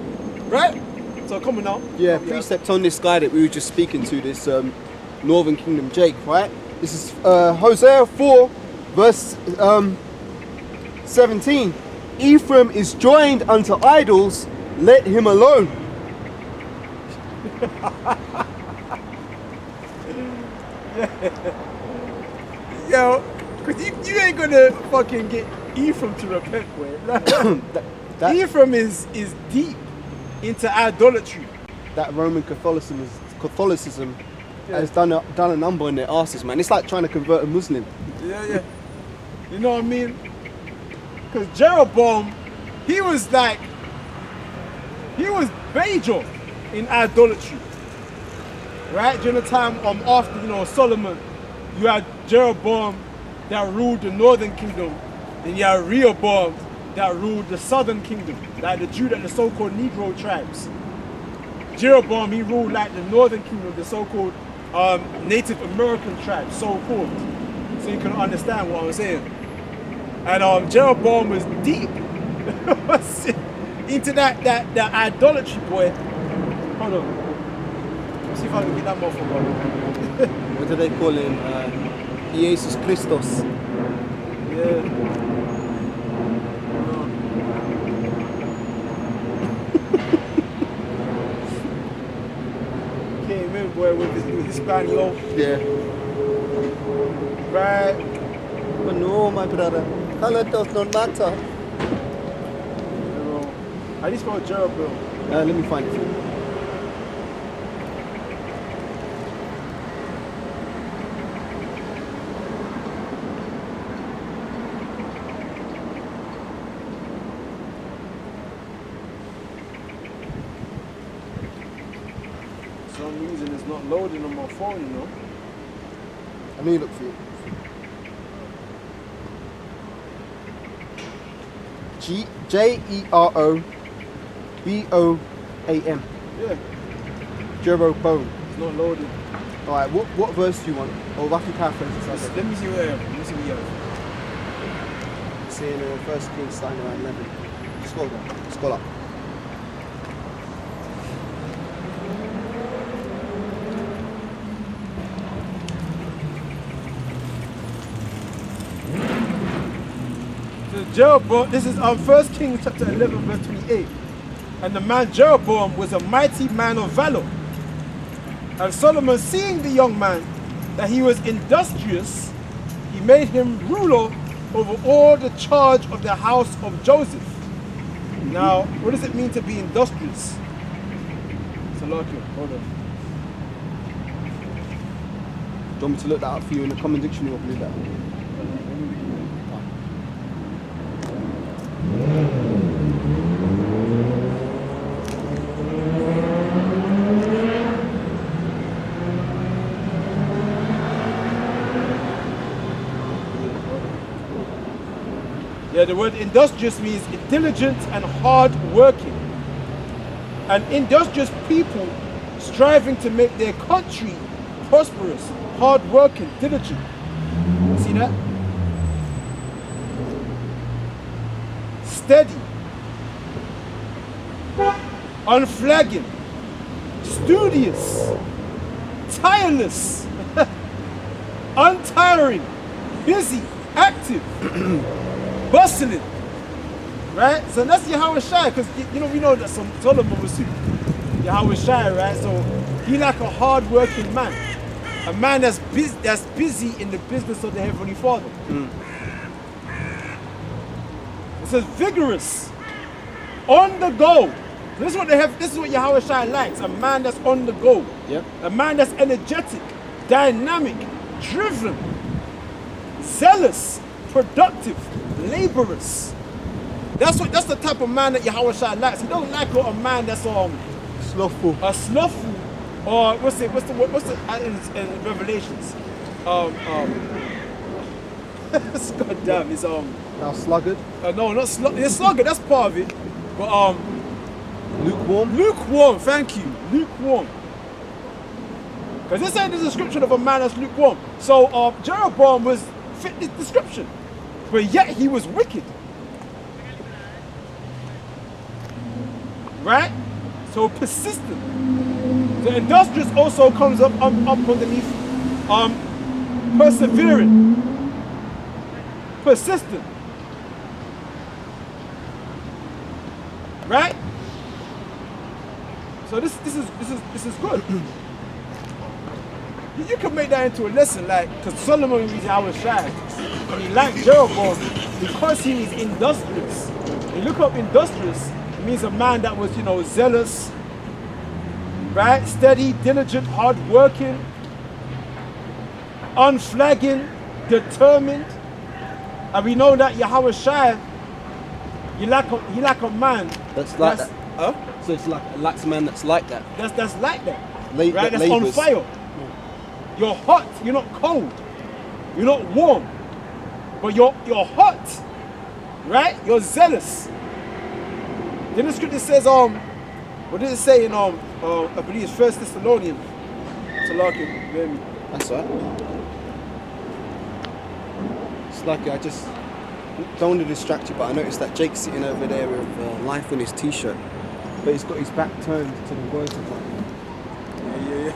Right? So come on now. Yeah, precept on this guy that we were just speaking to, this Northern Kingdom Jake, right? This is Hosea 4, verse 17. Ephraim is joined unto idols, let him alone. Yo, cause you ain't gonna fucking get Ephraim to repent, boy. That, Ephraim is deep into idolatry. that Roman Catholicism has done a number on their asses, man. It's like trying to convert a Muslim. Yeah. You know what I mean? Because Jeroboam, he was major in idolatry. Right? During the time after, Solomon, you had Jeroboam that ruled the northern kingdom. Then you have Rehoboam that ruled the southern kingdom, like the Judah and the so-called Negro tribes. Jeroboam, he ruled like the northern kingdom, the so-called Native American tribes, so-called. So you can understand what I'm saying. And Jeroboam was deep into that idolatry, boy. Hold on. Let's see if I can get that motherfucker. What do they call him? Jesus Christos. Yeah. Came in, boy, with his new Hispanio. Yeah. Right. But no, my brother. Color does not matter. How do you spell Jeroboam? Let me find it. For some reason it's not loading on my phone, you know. I need to look for you. Jeroboam. Yeah, Jeroboam. it's not loading. Alright, what verse do you want? Or roughly paraphrase it. Let me see where I am. Let me see where you are. It's in 1 Kings starting around 11. Scroll down. Scroll up. So Jeroboam, this is 1 Kings chapter 11 verse 28. And the man Jeroboam was a mighty man of valor. And Solomon, seeing the young man, that he was industrious, he made him ruler over all the charge of the house of Joseph. Now, what does it mean to be industrious? Salakio, hold on. Do you want me to look that up for you in the common dictionary or believe that? Yeah, the word industrious means diligent and hard working. And industrious people striving to make their country prosperous, hard working, diligent. See that? Steady, unflagging, studious, tireless, untiring, busy, active, bustling, right? So that's Yahweh Shai, because you know we know that Solomon was Yahweh Shai, right? So he like a hard-working man, a man that's busy in the business of the Heavenly Father. It says vigorous, on the go. This is what Yahweh Shai likes, a man that's on the go. Yep. A man that's energetic, dynamic, driven, zealous, productive, laborious. That's the type of man that Yahweh Shai likes. He doesn't like a man that's Slothful. a slothful, or what's the in Revelations? God damn, it's Now sluggard. no, not slug. It's sluggard. That's part of it. But Lukewarm. lukewarm. Thank you, lukewarm. Because this ain't the description of a man that's lukewarm. So Jeroboam fit this description, but yet he was wicked. Right? So persistent. The industrious also comes up underneath persevering, persistent. Right? So this is good. You can make that into a lesson, like, because Solomon was Yahweh Shai, and he liked Jeroboam because he was industrious. You look up industrious, it means a man that was, zealous, right? Steady, diligent, hard-working, unflagging, determined. And we know that Yahweh Shai, he like a man That's like that. Huh? So it's like a man that's like that. That's like that. La- Right? that That's on labours. fire. You're hot, you're not cold. You're not warm. but you're hot, right? You're zealous. Then the scripture says, what did it say in I believe it's 1 Thessalonians. Salakia, bear me. That's right. It's like I just don't want to distract you, but I noticed that Jake's sitting over there with Life on his t-shirt, but he's got his back turned to the words of God. Yeah.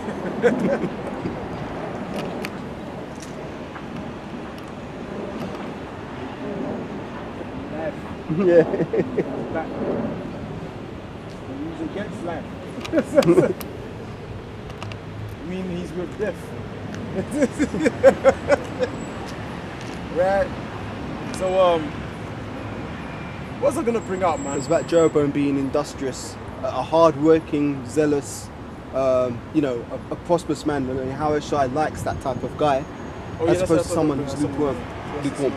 Yeah. Back. He's against life. Meaning he's with death. Right? So what's I gonna bring out, man? It's about Jeroboam being industrious, a hard-working, zealous, a prosperous man. I mean, Yahushua likes that type of guy, Oh, yeah, as opposed to that's someone what who's I'm bringing out, lukewarm.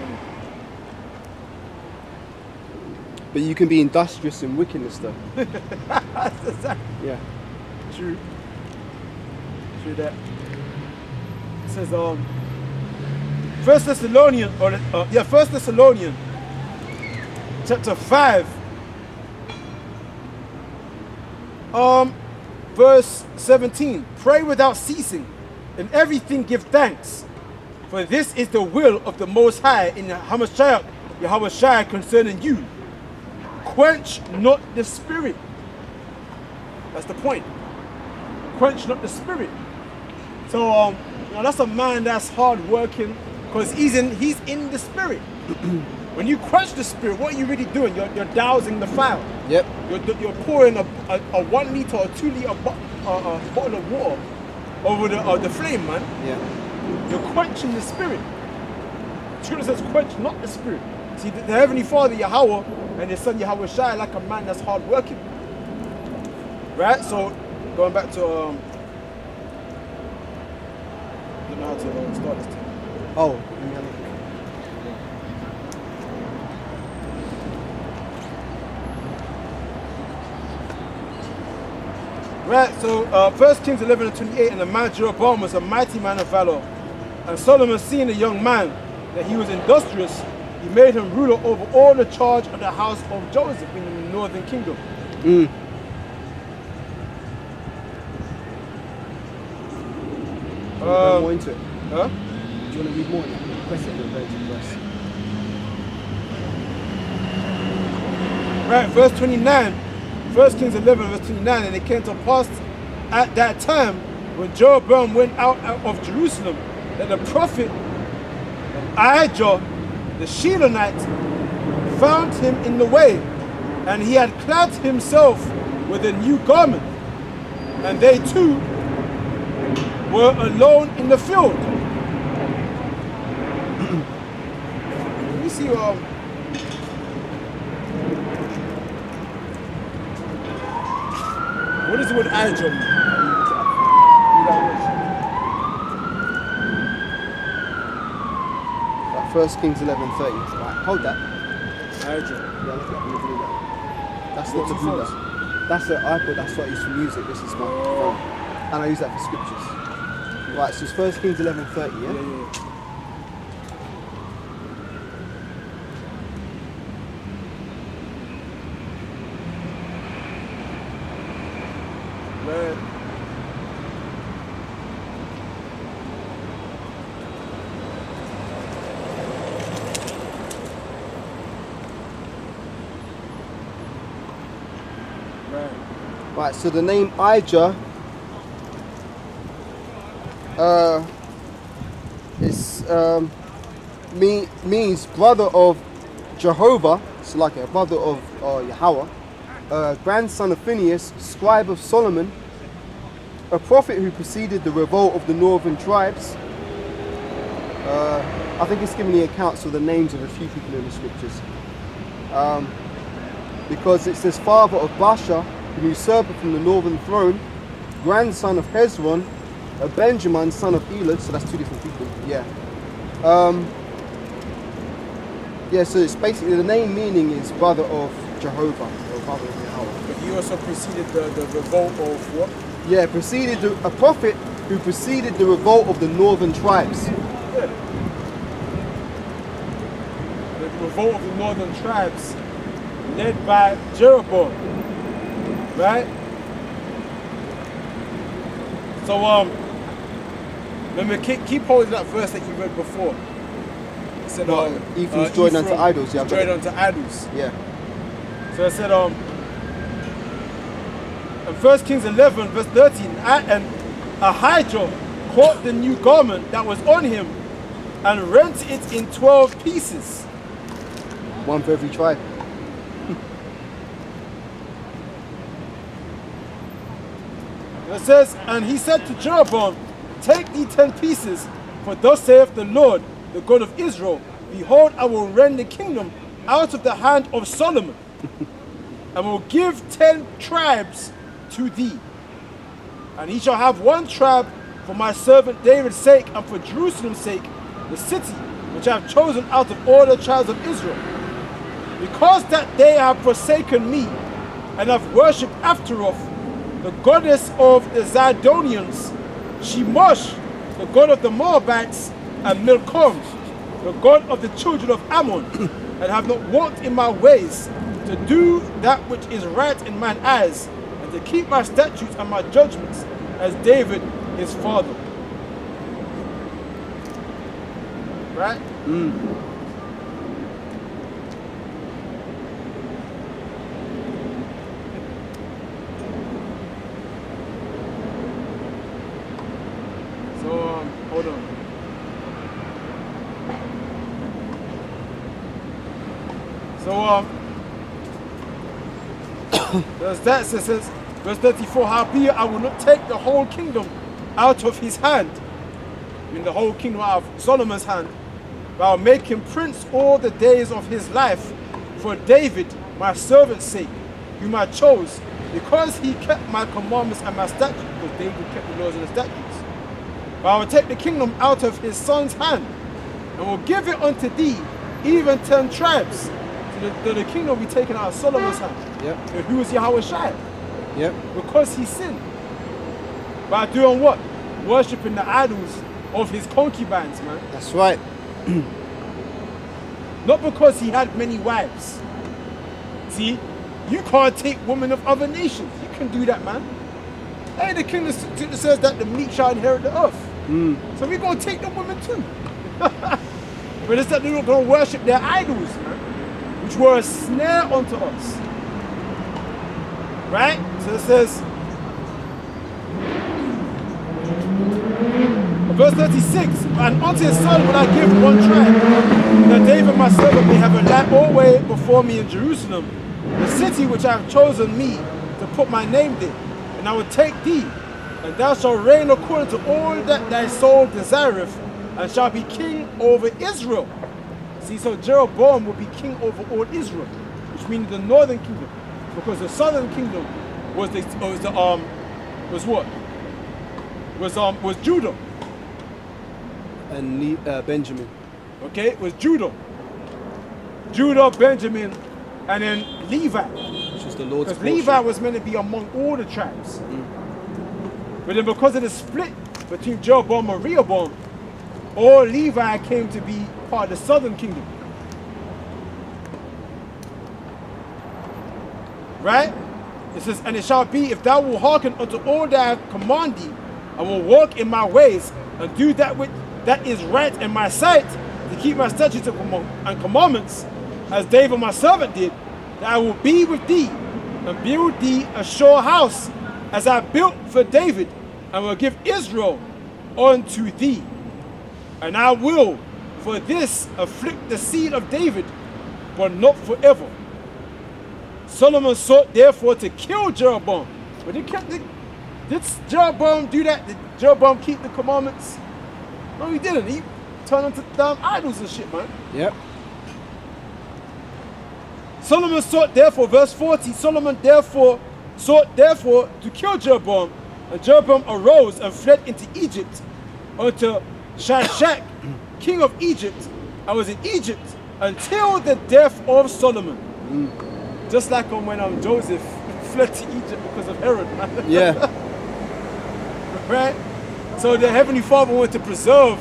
But you can be industrious in wickedness, though. Yeah. True that. It says 1 Thessalonians, 1 Thessalonians chapter 5, verse 17. Pray without ceasing, in everything give thanks, for this is the will of the Most High in Yahushua concerning you. Quench not the spirit. That's the point. Quench not the spirit. So that's a man that's hard working, because he's in the spirit. When you quench the spirit, what are you really doing? You're dousing the fire. Yep. You're pouring a 1 liter or 2 liter bottle of water over the flame, man. Yeah. You're quenching the spirit. Scripture says, quench not the spirit. See, the Heavenly Father, Yahweh, and His Son, Yahushua, like a man that's hard working. Right? So, going back to, I don't know how to start this thing. Oh, let me have a look. Right, so 1 Kings 11:28, and the man Jeroboam was a mighty man of valor. And Solomon, seeing the young man, that he was industrious, he made him ruler over all the charge of the house of Joseph in the northern kingdom. Go more into it. Huh? Do you want to read more? Press it, verse. Right, verse 29, 1 Kings 11, verse 29, and it came to pass at that time when Jeroboam went out of Jerusalem that the prophet Ahijah the Shilonite found him in the way, and he had clad himself with a new garment, and they two were alone in the field. You see, what is the word Ahijah mean? Like 1 Kings 11:30. Right, hold that. Ahijah. Yeah, look at that. Let me do that. That's What's not the to do phones? that. That's an iPod. That's what I use for music. This is my phone, and I use that for scriptures. Right, so it's 1 Kings 11:30. Yeah. Yeah. Right. Right, so the name Ahijah means brother of Jehovah, so like a brother of Yahweh, grandson of Phinehas, scribe of Solomon, a prophet who preceded the revolt of the northern tribes. I think it's giving the accounts of the names of a few people in the scriptures. Because it says father of Baasha, who usurped from the northern throne, grandson of Hezron, a Benjamin, son of Elad, so that's two different people, yeah. So it's basically, the name meaning is brother of Jehovah, or brother of Yahweh. But he also preceded the revolt of what? Yeah, a prophet who preceded the revolt of the northern tribes. Yeah. revolt of the northern tribes led by Jeroboam. Right? So remember, keep holding that verse that you read before. It said Ephraim's joined unto idols. Yeah, joined unto idols. yeah. So I said in 1 Kings 11 verse 13, and Ahijah caught the new garment that was on him and rent it in 12 pieces. One for every tribe. It says, and he said to Jeroboam, take thee 10 pieces, for thus saith the Lord, the God of Israel, behold, I will rend the kingdom out of the hand of Solomon, and will give 10 tribes to thee. And he shall have 1 tribe for my servant David's sake, and for Jerusalem's sake, the city which I have chosen out of all the tribes of Israel. Because that they have forsaken me, and have worshipped Ashtaroth, the goddess of the Zidonians, Shemosh, the god of the Moabites, and Milcom, the god of the children of Ammon, and have not walked in my ways, to do that which is right in mine eyes, and to keep my statutes and my judgments, as David his father. Right? So, hold on. So, there's that says, verse 34, howbeit I will not take the whole kingdom out of his hand, I mean the whole kingdom out of Solomon's hand, but I'll make him prince all the days of his life for David, my servant's sake, whom I chose, because he kept my commandments and my statutes, because David kept the laws and the statutes. But I will take the kingdom out of his son's hand, and will give it unto thee, even 10 tribes. So the kingdom will be taken out of Solomon's hand. Yep. And who was Yahweh Shai? Yep. Because he sinned. By doing what? Worshipping the idols of his concubines, man. That's right. Not because he had many wives. See, you can't take women of other nations. You can do that, man. Hey, the kingdom says that the meek shall inherit the earth. So we're going to take the women too. But it's that they're not going to worship their idols, man, which were a snare unto us. Right? So it says, verse 36, and unto his son will I give 1 tribe, that David my servant may have a light always before me in Jerusalem, the city which I have chosen me to put my name there. And I will take thee, and thou shalt reign according to all that thy soul desireth, and shalt be king over Israel. See, so Jeroboam will be king over all Israel, which means the northern kingdom, because the southern kingdom was Judah. And Benjamin. Okay, it was Judah, Benjamin, and then Levi. Which was the Lord's Because portion. Levi was meant to be among all the tribes. But then because of the split between Jeroboam and Rehoboam, all Levi came to be part of the southern kingdom. Right? It says, and it shall be, if thou wilt hearken unto all that I have commanded thee, and will walk in my ways, and do that which that is right in my sight, to keep my statutes and commandments, as David my servant did, that I will be with thee, and build thee a sure house, as I built for David, and will give Israel unto thee. And I will for this afflict the seed of David, but not forever. Solomon sought therefore to kill Jeroboam. But did Jeroboam do that? Did Jeroboam keep the commandments? No, he didn't. He turned them to damn idols and shit, man. Yep. Solomon sought therefore, verse 40, Solomon sought therefore to kill Jeroboam, and Jeroboam arose and fled into Egypt unto Shishak, king of Egypt, and was in Egypt until the death of Solomon. Just like when Joseph fled to Egypt because of Herod, man. Yeah. Right? So the Heavenly Father wanted to preserve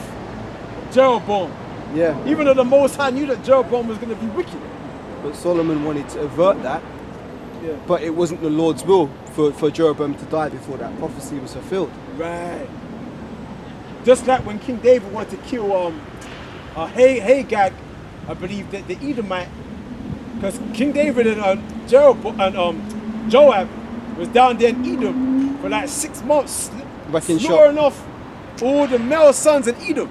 Jeroboam Yeah. Even though the Most High knew that Jeroboam was going to be wicked. But Solomon wanted to avert that, Yeah. but it wasn't the Lord's will for Jeroboam to die before that prophecy was fulfilled. Right. Just like when King David wanted to kill Hagag, I believe that the Edomite, because King David and Jeroboam and Joab was down there in Edom for like 6 months, Wrecking shop. slaughtering off all the male sons in Edom.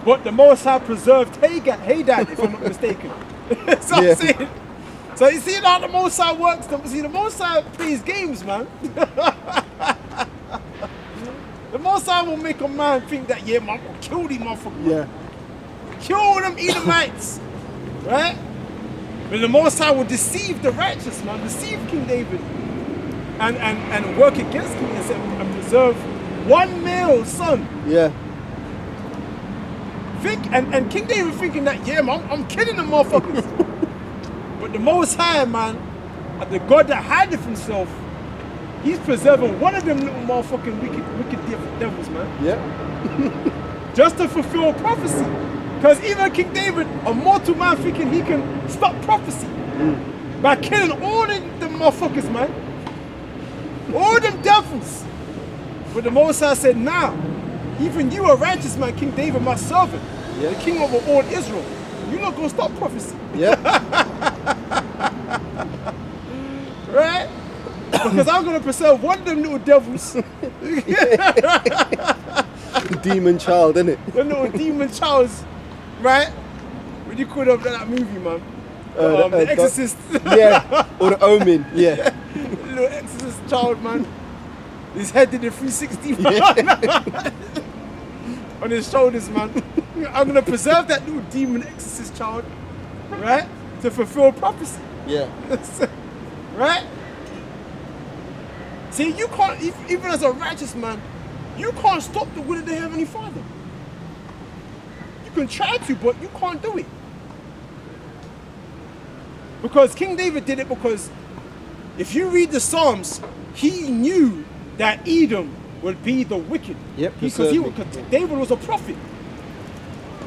But the Most High preserved Hadad, if I'm not mistaken. So Yeah. I'm saying. So you see how the Most High works? See, the Most High plays games, man. The Most High will make a man think that, yeah, man, I'll kill these motherfuckers. Yeah. Kill them Edomites. Right? But the Most High will deceive the righteous, man. Deceive King David. And work against him and preserve one male son. Yeah. And King David thinking that, yeah, man, I'm killing them motherfuckers. But the Most High, man, the God that hideth himself, he's preserving one of them little motherfucking wicked devils, man. Yeah. Just to fulfill prophecy. Because even King David, a mortal man, thinking he can stop prophecy by killing all them motherfuckers, man. All them devils. But the Most High said, nah, even you a righteous man, King David, my servant, Yeah. the king over all Israel. You're not going to stop prophecy. Yeah. Right? Because I'm going to preserve one of them little devils. The demon child, innit? The little demon Charles. Right? What do you call that movie, man? The Exorcist. Yeah. Or the Omen. Yeah. Little Exorcist child, man. His head did a 360, man. On his shoulders, man. I'm going to preserve that little demon Exorcist child. Right? To fulfill prophecy. Yeah. Right? See, you can't, even as a righteous man, you can't stop the will of the Heavenly Father. You can try to, but you can't do it. Because King David did it because if you read the Psalms, he knew that Edom would be the wicked. Yep, Because David was a prophet.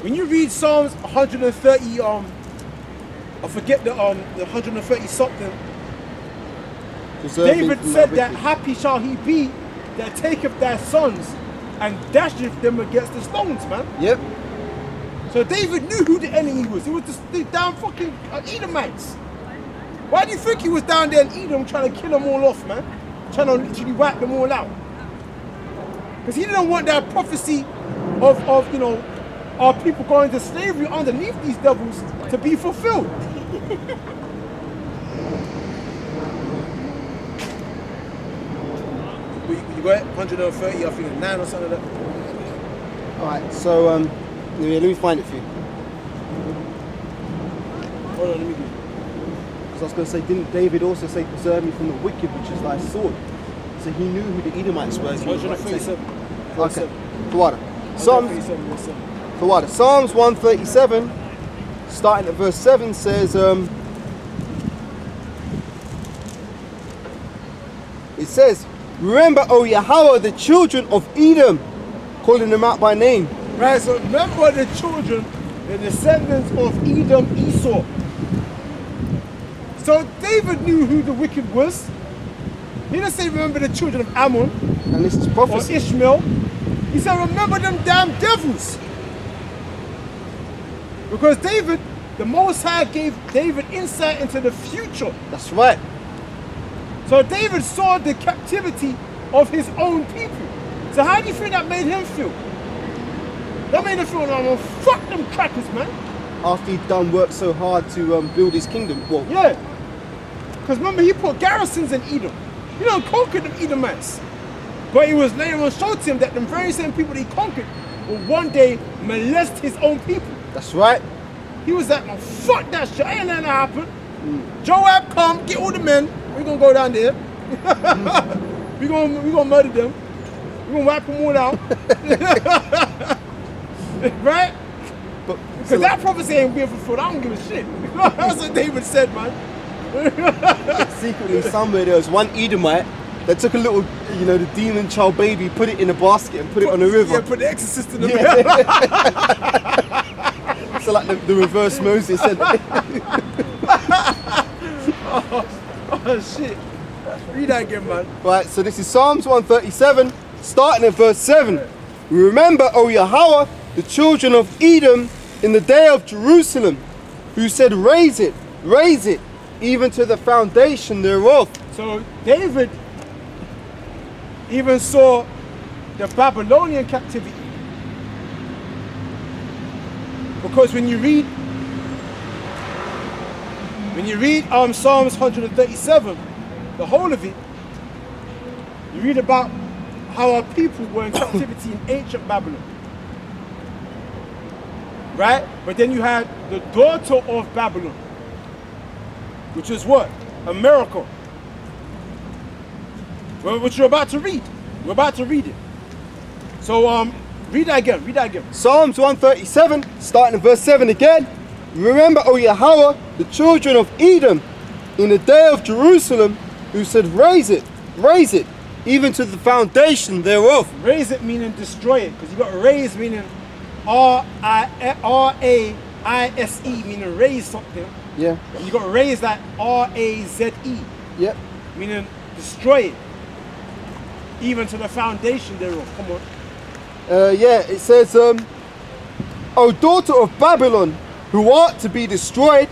When you read Psalms 130, I forget the 130 something, David said that happy shall he be that taketh thy sons and dasheth them against the stones, man. Yep. So David knew who the enemy was. It was the damn fucking Edomites. Why do you think he was down there in Edom trying to kill them all off, man? Trying to literally wipe them all out. Because he didn't want that prophecy of you know, our people going to slavery underneath these devils to be fulfilled. You got 130, I think 9 or something like that. Alright, so let me find it for you. Hold on, let me do it. Because I was going to say, didn't David also say, preserve me from the wicked, which is thy sword? So he knew who the Edomites were. As he was about to say. 137. Okay. Tawada. Psalms, 137, yes, sir. Tawada. Psalms 137, starting at verse 7, says, it says, remember, O Yahweh, the children of Edom, calling them out by name. Right, so remember the children, the descendants of Edom, Esau. So David knew who the wicked was. He didn't say remember the children of Ammon And this is or prophecy. Ishmael. He said remember them damn devils. Because David, the Most High gave David insight into the future. That's right. So David saw the captivity of his own people. So how do you think that made him feel? That made him feel like, fuck them crackers, man. After he'd done work so hard to build his kingdom. Well, Yeah. Because remember, he put garrisons in Edom. He don't conquer them Edomites. But it was later on showed to him that the very same people that he conquered will one day molest his own people. that's right. He was like, no, fuck that shit. Ain't letting that happen. Joab, come, get all the men. We're going to go down there. We're gonna murder them. We're going to wipe them all out. Right? But Because that prophecy ain't being fulfilled. I don't give a shit. That's what David said, man. secretly somewhere there was one Edomite that took a little, you know, the demon child baby, put it in a basket and put it on the river. Yeah, put the exorcist in the Yeah. middle. So like the reverse Moses said. Oh shit. Read that again, man. Right, so this is Psalms 137, starting at verse 7. Remember, O Yahweh, the children of Edom in the day of Jerusalem, who said, raise it, even to the foundation thereof. So David even saw the Babylonian captivity. Because when you read Psalms 137, the whole of it, you read about how our people were in captivity in ancient Babylon. Right? But then you had the daughter of Babylon, which is what? America. Which you're about to read. We're about to read it. So read that again. Psalms 137, starting at verse 7 again. Remember, O Yahweh, the children of Edom in the day of Jerusalem, who said, raise it, even to the foundation thereof. Raise it meaning destroy it, because you got raise meaning R-A-I-S-E, meaning raise something. Yeah. And you got raise like R-A-Z-E, Yep. meaning destroy it, even to the foundation thereof. Come on. Yeah, it says, O daughter of Babylon, who art to be destroyed,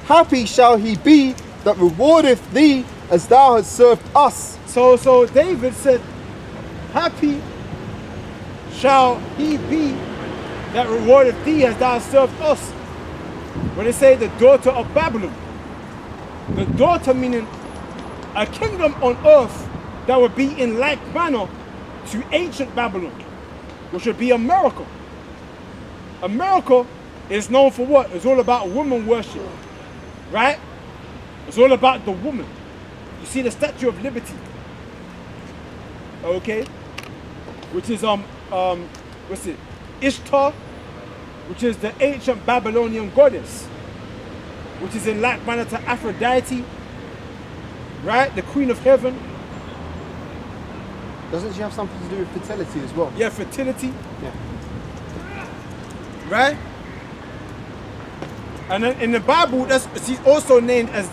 happy shall he be that rewardeth thee as thou hast served us. So David said, happy shall he be that rewardeth thee as thou hast served us. When they say the daughter of Babylon, the daughter meaning a kingdom on earth that would be in like manner to ancient Babylon, which would be America. America is known for what? It's all about woman worship, right? It's all about the woman. You see the Statue of Liberty, okay? Which is what's it? Ishtar, which is the ancient Babylonian goddess, which is in like manner to Aphrodite, right? The Queen of Heaven. Doesn't she have something to do with fertility as well? Yeah, fertility. Yeah. Right? And then in the Bible, she's also named as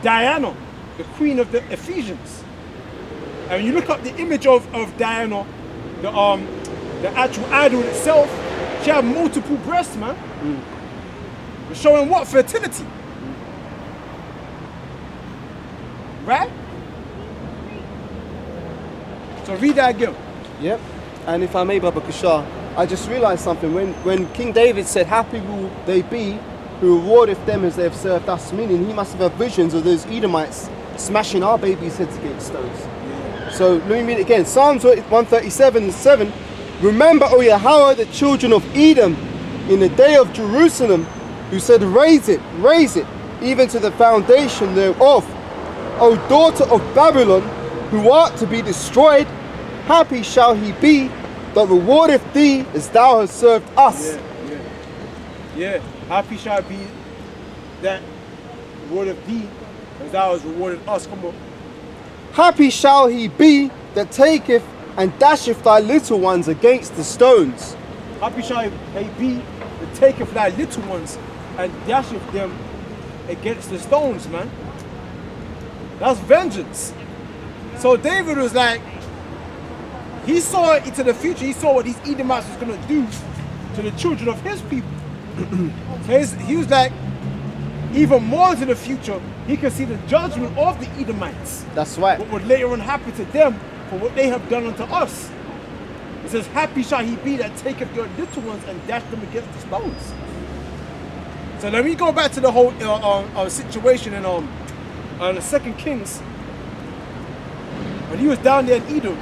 Diana, the queen of the Ephesians. And when you look up the image of Diana, the actual idol itself, she had multiple breasts, man. Showing what? Fertility. Right? So read that again. Yep. And if I may, Baba Kushar, I just realized something. When King David said, happy will they be who rewardeth them as they have served us, meaning he must have had visions of those Edomites smashing our babies' heads against stones. So let me read it again. Psalms 137:7. Remember, O Yahweh, the children of Edom in the day of Jerusalem, who said, raise it, even to the foundation thereof. O daughter of Babylon, who art to be destroyed, happy shall he be that rewardeth thee as thou hast served us. Yeah. Happy shall be that rewardeth thee as thou hast rewarded us. Come on. Happy shall he be that taketh and dasheth thy little ones against the stones. Happy shall he be that taketh thy little ones and dasheth them against the stones, man. That's vengeance. So David was like, he saw into the future. He saw what these Edomites was going to do to the children of his people. So he was like, even more into the future, he could see the judgment of the Edomites. That's right. What would later on happen to them for what they have done unto us. It says, happy shall he be that taketh your little ones and dash them against the stones. So let me go back to the whole situation in the 2nd Kings. When he was down there in Edom,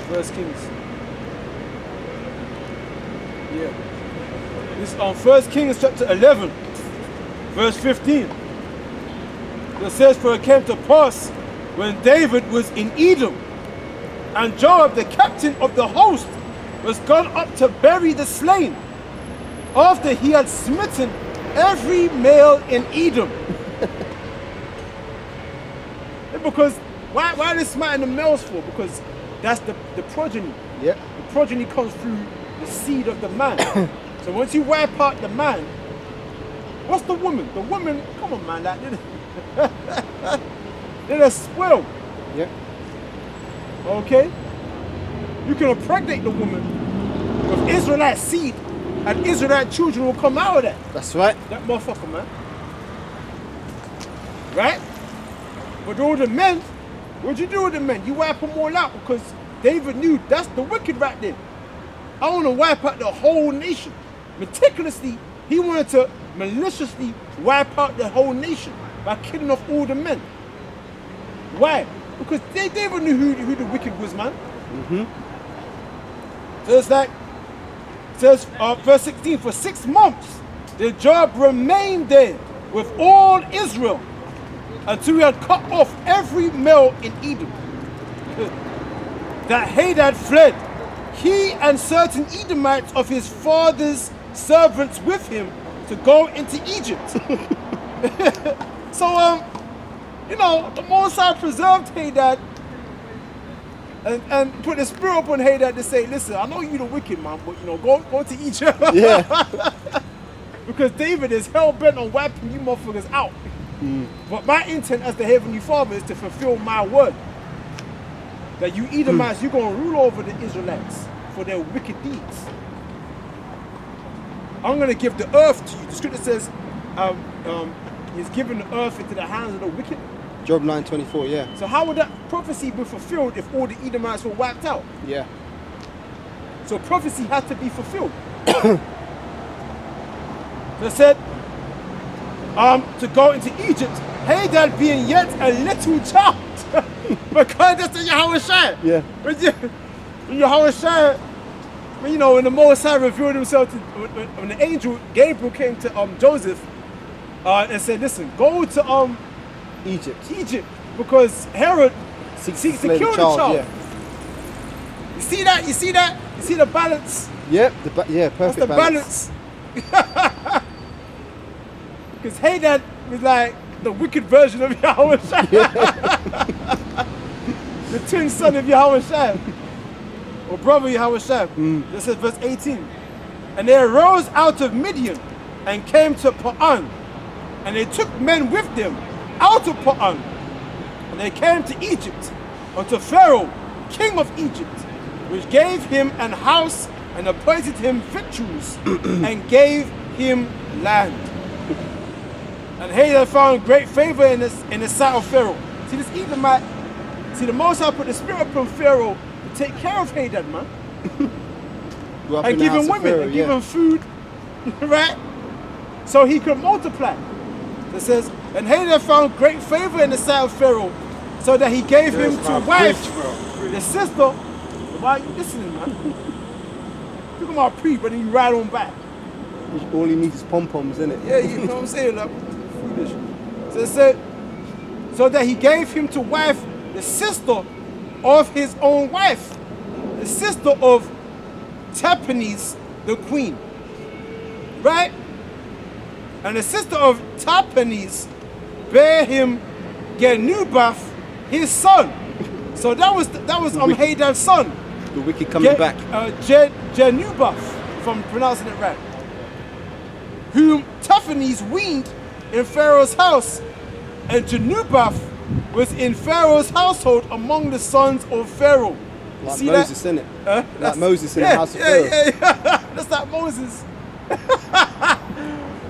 First Kings. Yeah. This on 1 Kings chapter 11, verse 15. It says, for it came to pass when David was in Edom, and Joab, the captain of the host, was gone up to bury the slain, after he had smitten every male in Edom. Because why are they smiting the males for? Because that's the progeny. Yep. The progeny comes through the seed of the man. So once you wipe out the man, what's the woman? The woman, come on man, they're a spoil. Yep. Okay? You can impregnate the woman with Israelite seed, and Israelite children will come out of that. That's right. That motherfucker, man. Right? But all the men, what'd you do with the men? You wipe them all out because David knew that's the wicked right there. I want to wipe out the whole nation. Meticulously, he wanted to maliciously wipe out the whole nation by killing off all the men. Why? Because David knew who the wicked was, man. So it's like, it says, verse 16, for 6 months, the Job remained there with all Israel until he had cut off every male in Edom. That Hadad fled, he and certain Edomites of his father's servants with him to go into Egypt. So, you know, the Most High preserved Hadad and put the spirit upon Hadad to say, listen, I know you the wicked man, but you know, go to Egypt. Yeah. Because David is hell-bent on wiping you motherfuckers out. But my intent as the Heavenly Father is to fulfill my word. That you Edomites, you're going to rule over the Israelites for their wicked deeds. I'm going to give the earth to you. The scripture says, he's given the earth into the hands of the wicked. Job 9:24, yeah. So how would that prophecy be fulfilled if all the Edomites were wiped out? Yeah. So prophecy had to be fulfilled. So it said, to go into Egypt, Hadad being yet a little child. Because that's the Yahweh Shai. Yeah. When Yahweh Shai, you know, when the Most High revealed himself to, when the angel Gabriel came to Joseph and said, listen, go to Egypt, because Herod seeks to slay kill the child. Yeah. You see that? You see that? You see the balance? Yep. Perfect That's the balance. Because Hadad was like the wicked version of Yahweh Shai. The twin son of Yahweh Shai. Or brother Yahweh Shai. This is verse 18. And they arose out of Midian and came to Pa'an. And they took men with them out of Pa'an. And they came to Egypt, unto Pharaoh, king of Egypt, which gave him an house and appointed him victuals and gave him land. And Hadad found great favor in the sight of Pharaoh. See this Edomite, the Most High put the spirit upon Pharaoh to take care of Hadad, man. And give him women, and give him food, right? So he could multiply. It says, and Hadad found great favor in the sight of Pharaoh, so that he gave him to wife the sister. Why are you listening, man? Look at my pre, but then you ride on back. All he needs is pom-poms, innit? Yeah, you know what I'm saying? Like, foolish. So it said, so that he gave him to wife the sister of his own wife, the sister of Tahpenes, the queen. Right? And the sister of Tahpenes bare him Genubath, his son. So that was Hadad's son. The wicked coming back. Genubath, if I'm pronouncing it right. Whom Tahpenes weaned in Pharaoh's house, and Genubath was in Pharaoh's household among the sons of Pharaoh. You Like see Moses, that? innit? Like Moses in the house of Pharaoh. Yeah. That's like Moses.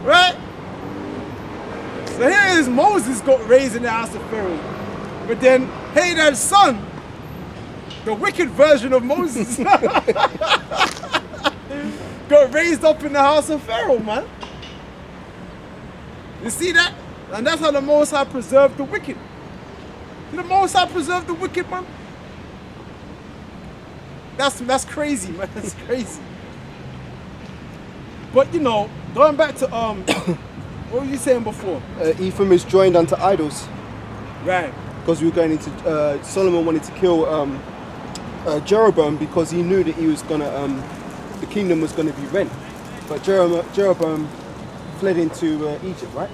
Right? So here is Moses got raised in the house of Pharaoh. But then Hadad's son, the wicked version of Moses, got raised up in the house of Pharaoh, man. You see that? And that's how the Most High preserved the wicked. The Most High preserved the wicked, man. That's crazy, man. That's crazy. But you know, going back to what were you saying before? Ephraim is joined unto idols. Right. Because we were going into Solomon wanted to kill Jeroboam because he knew that he was gonna the kingdom was gonna be rent. But Jeroboam fled into Egypt, right?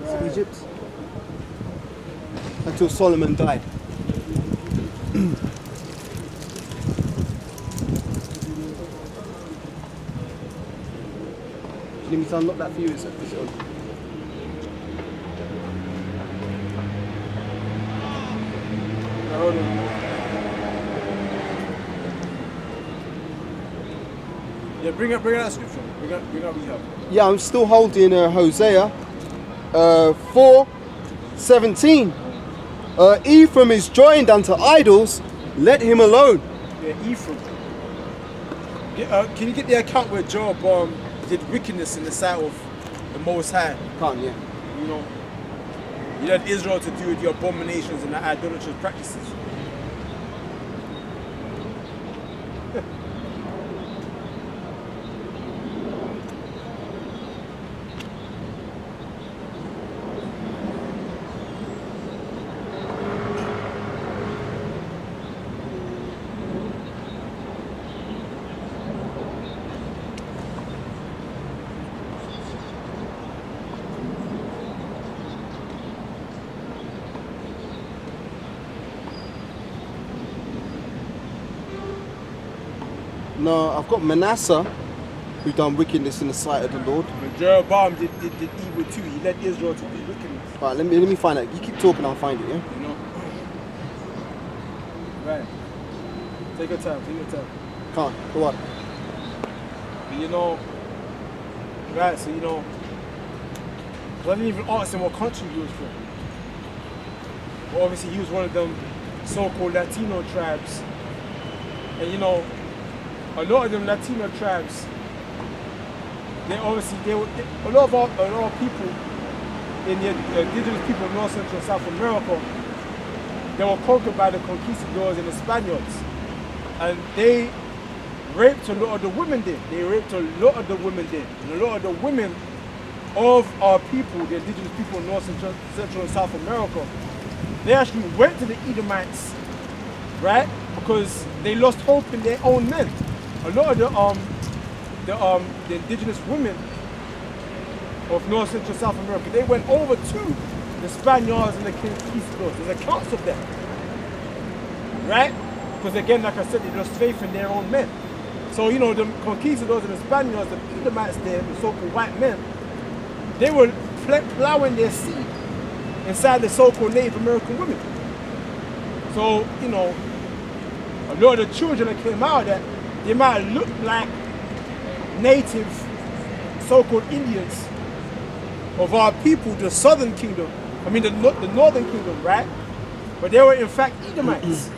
Is it Egypt? until Solomon died. Do you need me to unlock that for you? Is it on? Hold on. Yeah, bring up that scripture. Bring up what you have. Yeah, I'm still holding Hosea 4:17. Ephraim is joined unto idols, let him alone. Yeah, Ephraim. Can you get the account where Job did wickedness in the sight of the Most High? Can't, yeah. You know, you led Israel to do the abominations and the idolatrous practices. No, I've got Manasseh, who done wickedness in the sight of the Lord. But Jeroboam did evil too. He led Israel to do wickedness. Alright, let me find it. You keep talking, I'll find it, yeah? You know? Right. Take your time, Can't, go on. But you know, right, so you know, I didn't even ask him what country he was from. But obviously he was one of them so-called Latino tribes. And you know, a lot of them Latino tribes, a lot of people in the indigenous people of North Central and South America, they were conquered by the conquistadors and the Spaniards. And they raped a lot of the women there. And a lot of the women of our people, the indigenous people in North Central and South America, they actually went to the Edomites, right? Because they lost hope in their own men. A lot of the indigenous women of North Central South America, they went over to the Spaniards and the conquistadors. There's accounts of them, right? Because again, like I said, they lost faith in their own men. So you know, the conquistadors and the Spaniards, the Edomites there, the so-called white men, they were plowing their seed inside the so-called Native American women. So you know, a lot of the children that came out of that, they might look like native so-called Indians of our people, the southern kingdom, the northern kingdom, right? But they were in fact Edomites.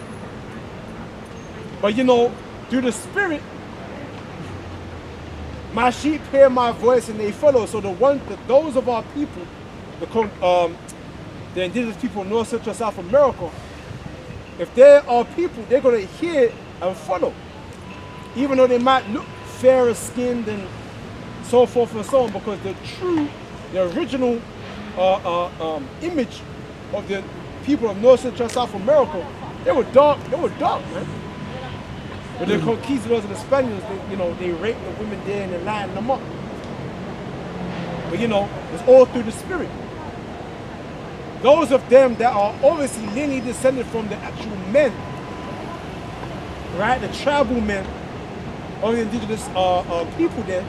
But you know, through the spirit, my sheep hear my voice and they follow. So those of our people, the indigenous people of North Central South America, if they are people, they're going to hear and follow. Even though they might look fairer skinned and so forth and so on, because the original image of the people of North Central South America, they were dark, man. But the conquistadors and the Spaniards, they raped the women there and they lined them up. But you know, it's all through the spirit. Those of them that are obviously lineally descended from the actual men, right? The tribal men of the indigenous people there,